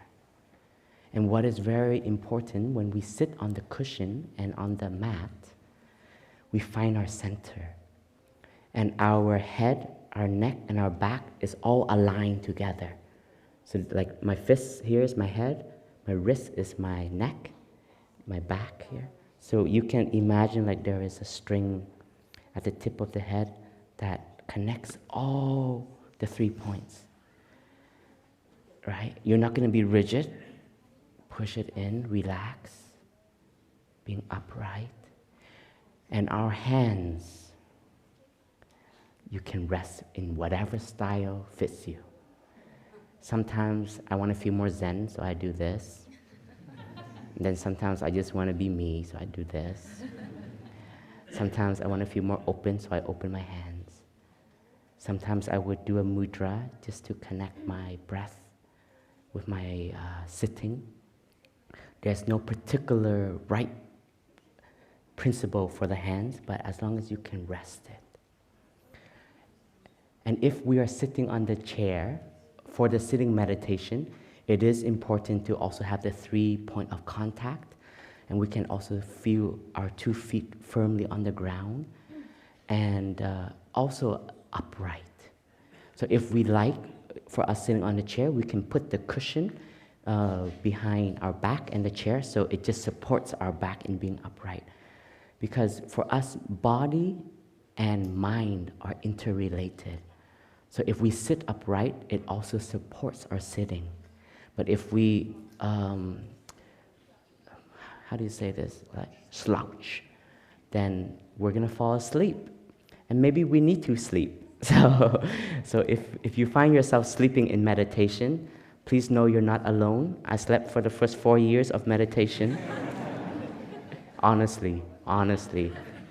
S1: And what is very important when we sit on the cushion and on the mat, we find our center. And our head, our neck, and our back is all aligned together. So like my fist here is my head, my wrist is my neck, my back here. So you can imagine like there is a string at the tip of the head that connects all the 3 points. Right? You're not going to be rigid. Push it in, relax, being upright. And our hands, you can rest in whatever style fits you. Sometimes I want to feel more zen, so I do this. And then sometimes I just want to be me, so I do this. Sometimes I want to feel more open, so I open my hands. Sometimes I would do a mudra just to connect my breath with my sitting. There's no particular right principle for the hands, but as long as you can rest it. And if we are sitting on the chair, for the sitting meditation, it is important to also have the 3 point of contact, and we can also feel our 2 feet firmly on the ground, and also upright. So if we like, for us sitting on the chair, we can put the cushion behind our back and the chair, so it just supports our back in being upright. Because for us, body and mind are interrelated. So if we sit upright, it also supports our sitting. But if we, how do you say this, like slouch, then we're gonna fall asleep. And maybe we need to sleep. So if you find yourself sleeping in meditation, please know you're not alone. I slept for the first 4 years of meditation. Honestly,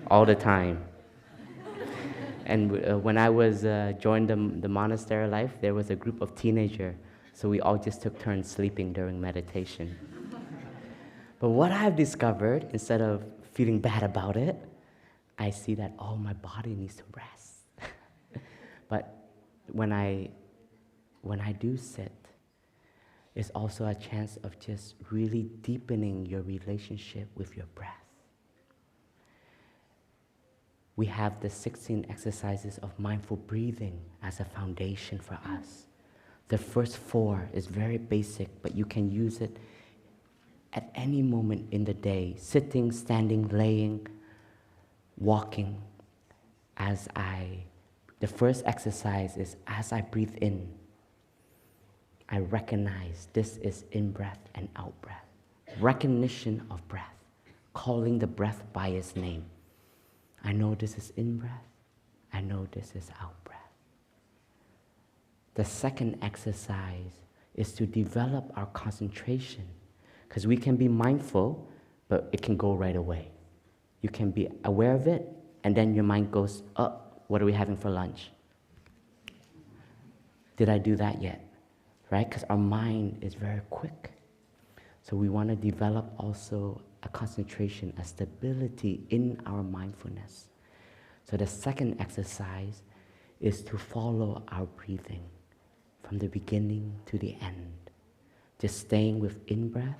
S1: all the time. And when I was joined the monastery life, there was a group of teenagers, so we all just took turns sleeping during meditation. But what I've discovered, instead of feeling bad about it, I see that, oh, my body needs to rest. But when I do sit, it's also a chance of just really deepening your relationship with your breath. We have the 16 exercises of mindful breathing as a foundation for us. The first 4 is very basic, but you can use it at any moment in the day, sitting, standing, laying, walking. The first exercise is as I breathe in, I recognize this is in-breath and out-breath. Recognition of breath, calling the breath by its name. I know this is in-breath. I know this is out-breath. The second exercise is to develop our concentration, because we can be mindful, but it can go right away. You can be aware of it, and then your mind goes, oh, what are we having for lunch? Did I do that yet? Right? Because our mind is very quick. So we want to develop also a concentration, a stability in our mindfulness. So the second exercise is to follow our breathing from the beginning to the end. Just staying with in-breath,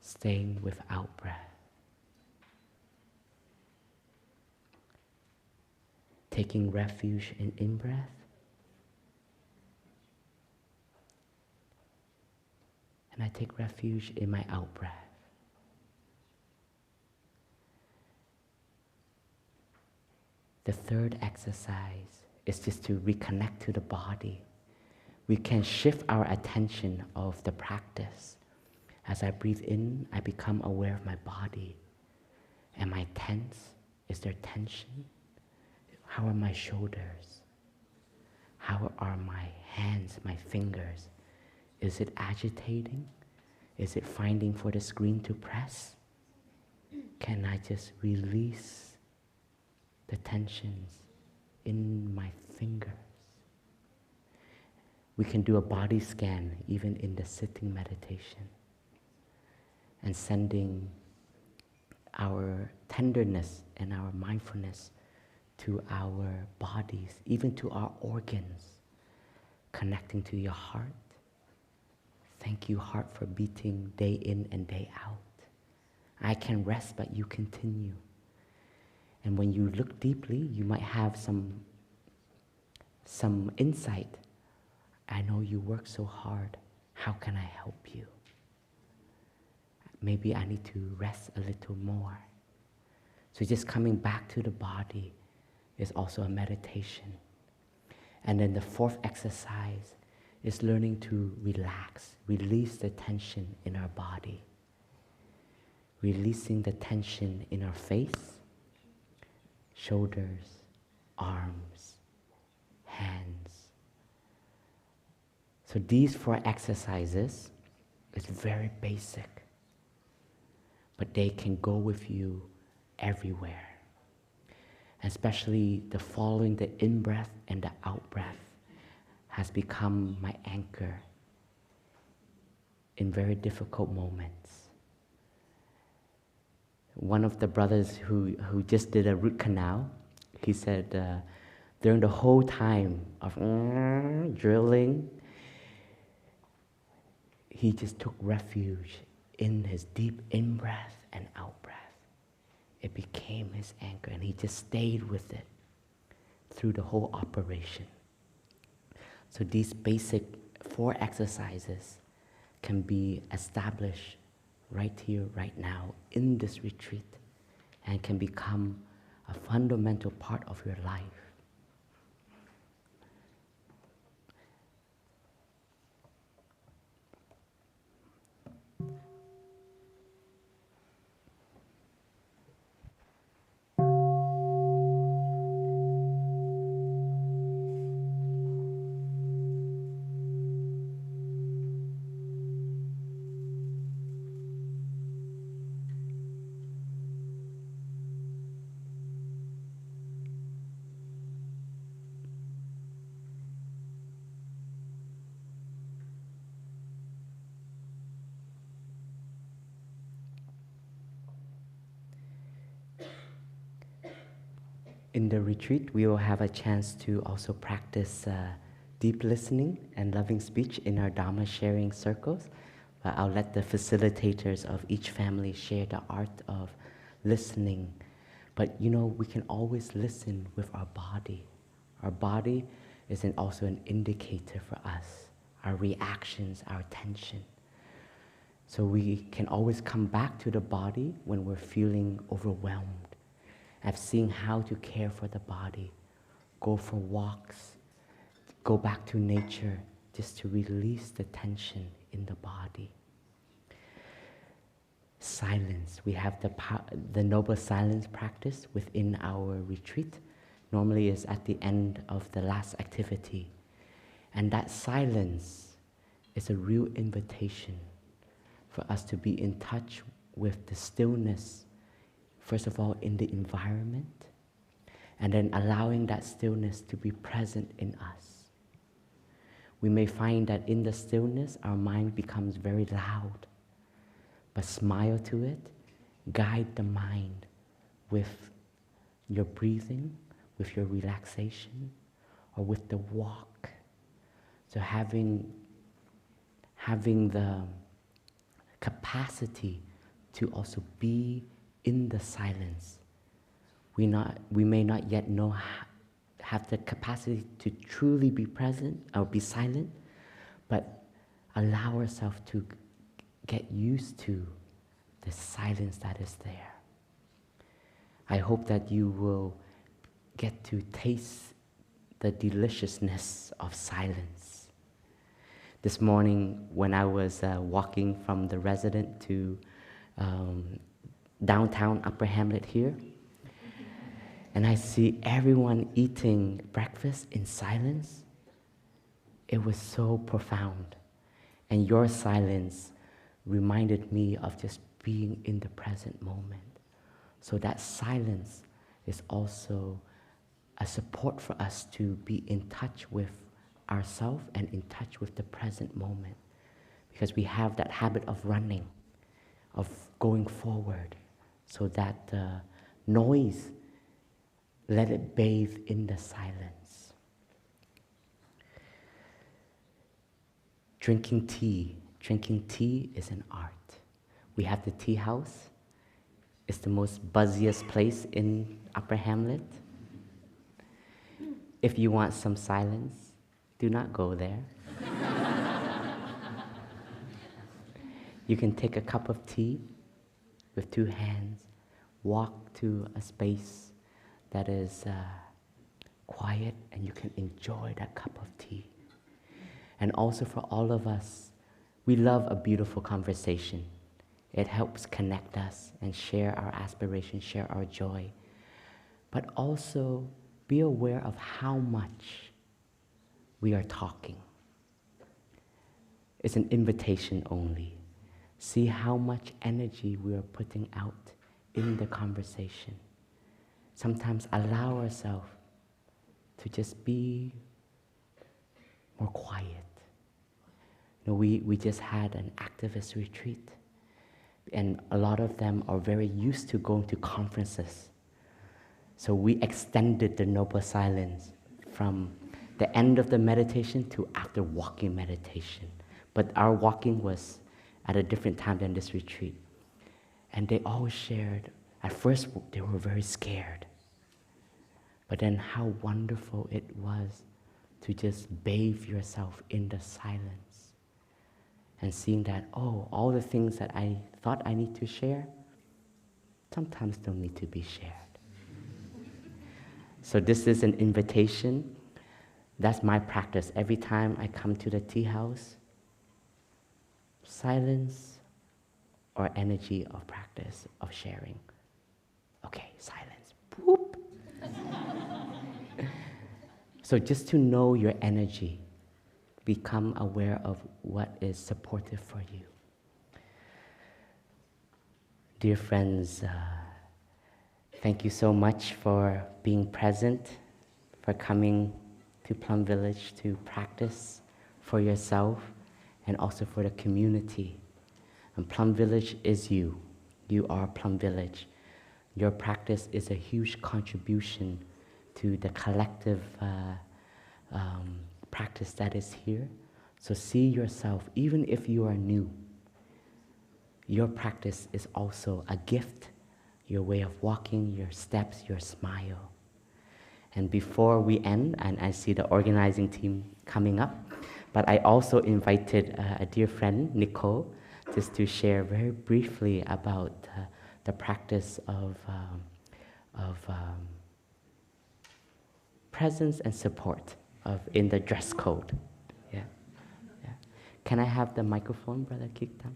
S1: staying with out-breath. Taking refuge in in-breath, and I take refuge in my out-breath. The third exercise is just to reconnect to the body. We can shift our attention of the practice. As I breathe in, I become aware of my body. Am I tense? Is there tension? How are my shoulders? How are my hands, my fingers? Is it agitating? Is it finding for the screen to press? Can I just release the tensions in my fingers? We can do a body scan even in the sitting meditation, and sending our tenderness and our mindfulness to our bodies, even to our organs, connecting to your heart. Thank you, heart, for beating day in and day out. I can rest, but you continue. And when you look deeply, you might have some insight. I know you work so hard. How can I help you? Maybe I need to rest a little more. So just coming back to the body is also a meditation. And then the fourth exercise is learning to relax, release the tension in our body. Releasing the tension in our face, shoulders, arms, hands. So these four exercises is very basic, but they can go with you everywhere. Especially the following the in-breath and the out-breath has become my anchor in very difficult moments. One of the brothers who just did a root canal, he said during the whole time of drilling, he just took refuge in his deep in-breath and out-breath. It became his anchor, and he just stayed with it through the whole operation. So these basic four exercises can be established right here, right now, in this retreat, and can become a fundamental part of your life. In the retreat, we will have a chance to also practice deep listening and loving speech in our Dharma sharing circles. But I'll let the facilitators of each family share the art of listening. But you know, we can always listen with our body. Our body is also an indicator for us, our reactions, our tension. So we can always come back to the body when we're feeling overwhelmed. I've seen how to care for the body. Go for walks, go back to nature just to release the tension in the body. Silence. We have the noble silence practice within our retreat. Normally is at the end of the last activity. And that silence is a real invitation for us to be in touch with the stillness, first of all, in the environment, and then allowing that stillness to be present in us. We may find that in the stillness, our mind becomes very loud, but smile to it, guide the mind with your breathing, with your relaxation, or with the walk. So having the capacity to also be in the silence. We may not yet have the capacity to truly be present or be silent, but allow ourselves to get used to the silence that is there. I hope that you will get to taste the deliciousness of silence. This morning, when I was walking from the residence to downtown Upper Hamlet here, and I see everyone eating breakfast in silence, it was so profound. And your silence reminded me of just being in the present moment. So that silence is also a support for us to be in touch with ourselves and in touch with the present moment. Because we have that habit of running, of going forward, so that noise, let it bathe in the silence. Drinking tea is an art. We have the tea house. It's the most buzziest place in Upper Hamlet. If you want some silence, do not go there. You can take a cup of tea with 2 hands, walk to a space that is quiet, and you can enjoy that cup of tea. And also for all of us, we love a beautiful conversation. It helps connect us and share our aspirations, share our joy. But also be aware of how much we are talking. It's an invitation only. See how much energy we are putting out in the conversation. Sometimes allow ourselves to just be more quiet. You know, we just had an activist retreat, and a lot of them are very used to going to conferences. So we extended the noble silence from the end of the meditation to after walking meditation. But our walking was at a different time than this retreat. And they all shared, at first they were very scared. But then how wonderful it was to just bathe yourself in the silence. And seeing that, oh, all the things that I thought I need to share, sometimes don't need to be shared. So this is an invitation. That's my practice. Every time I come to the tea house, silence or energy of practice, of sharing. Okay, silence. Boop. So just to know your energy, become aware of what is supportive for you. Dear friends, thank you so much for being present, for coming to Plum Village to practice for yourself and also for the community. And Plum Village is you. You are Plum Village. Your practice is a huge contribution to the collective practice that is here. So see yourself, even if you are new, your practice is also a gift, your way of walking, your steps, your smile. And before we end, and I see the organizing team coming up, but I also invited a dear friend, Nicole, just to share very briefly about the practice of presence and support in the dress code. Yeah, yeah. Can I have the microphone, Brother Kiktam?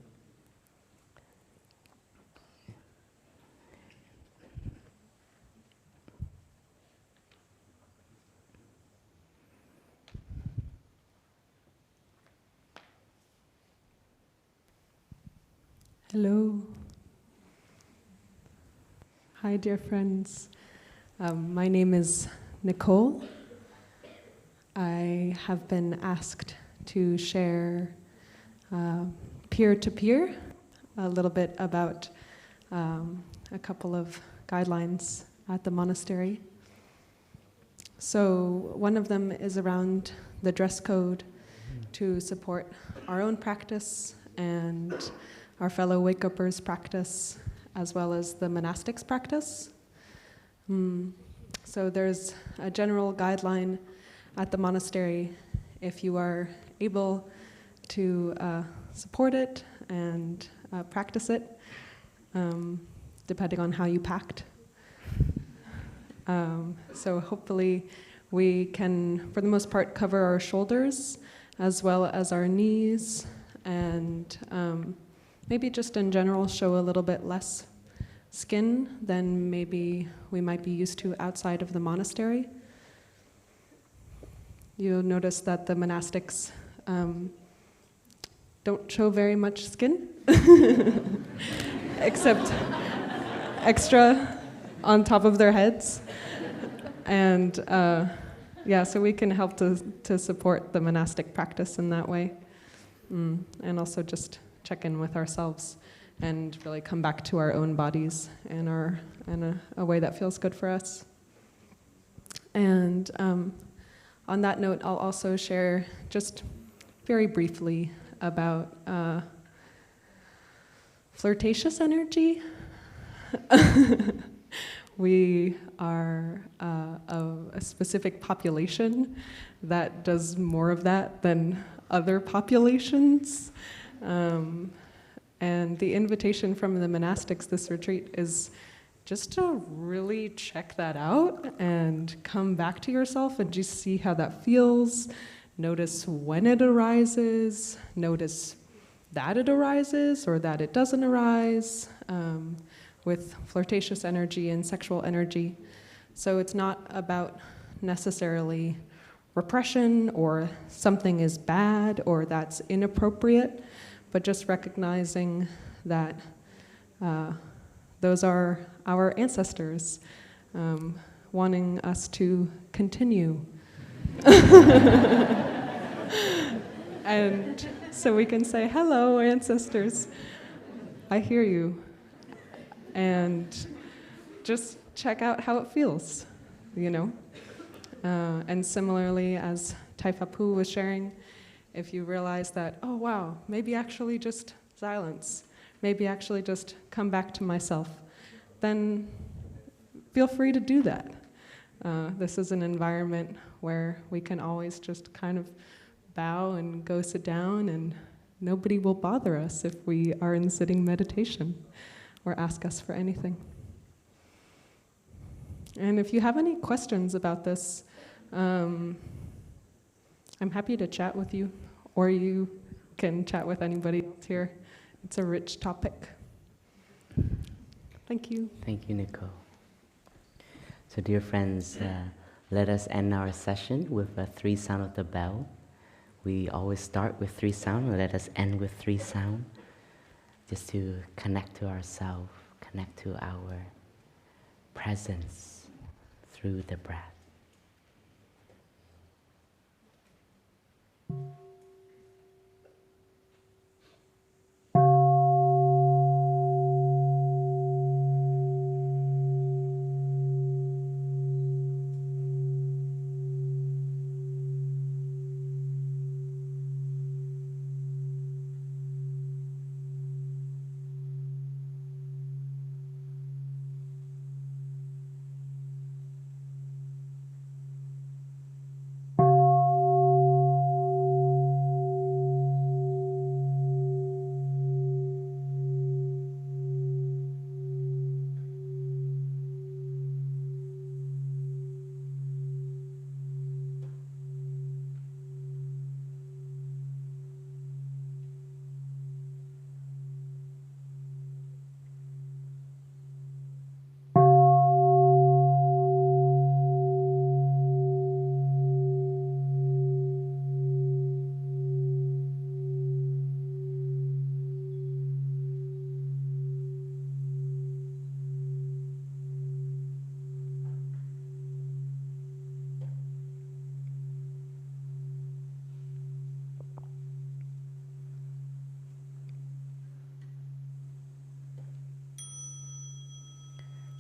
S2: Hello. Hi, dear friends. My name is Nicole. I have been asked to share peer-to-peer a little bit about a couple of guidelines at the monastery. So one of them is around the dress code to support our own practice and our fellow wake-uppers' practice, as well as the monastics' practice. So there's a general guideline at the monastery if you are able to support it and practice it, depending on how you packed. So hopefully we can, for the most part, cover our shoulders as well as our knees, and maybe just in general show a little bit less skin than maybe we might be used to outside of the monastery. You'll notice that the monastics don't show very much skin, except extra on top of their heads. And yeah, so we can help to support the monastic practice in that way. And also just check in with ourselves and really come back to our own bodies in a way that feels good for us. And on that note, I'll also share just very briefly about flirtatious energy. We are a specific population that does more of that than other populations. And the invitation from the monastics this retreat is just to really check that out and come back to yourself and just see how that feels. Notice when it arises, notice that it arises or that it doesn't arise, with flirtatious energy and sexual energy. So it's not about necessarily repression or something is bad or that's inappropriate, but just recognizing that those are our ancestors wanting us to continue. And so we can say, hello, ancestors, I hear you. And just check out how it feels, you know? And similarly, as Phap Huu was sharing, if you realize that, oh wow, maybe actually just silence, maybe actually just come back to myself, then feel free to do that. This is an environment where we can always just kind of bow and go sit down, and nobody will bother us if we are in sitting meditation or ask us for anything. And if you have any questions about this, I'm happy to chat with you, or you can chat with anybody else here. It's a rich topic. Thank you.
S1: Thank you, Nicole. So dear friends, let us end our session with a 3 sound of the bell. We always start with 3 sound, and let us end with 3 sound, just to connect to ourselves, connect to our presence through the breath.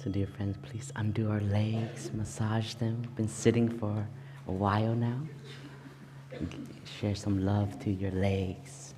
S1: So dear friends, please undo our legs, massage them. Been sitting for a while now. Share some love to your legs.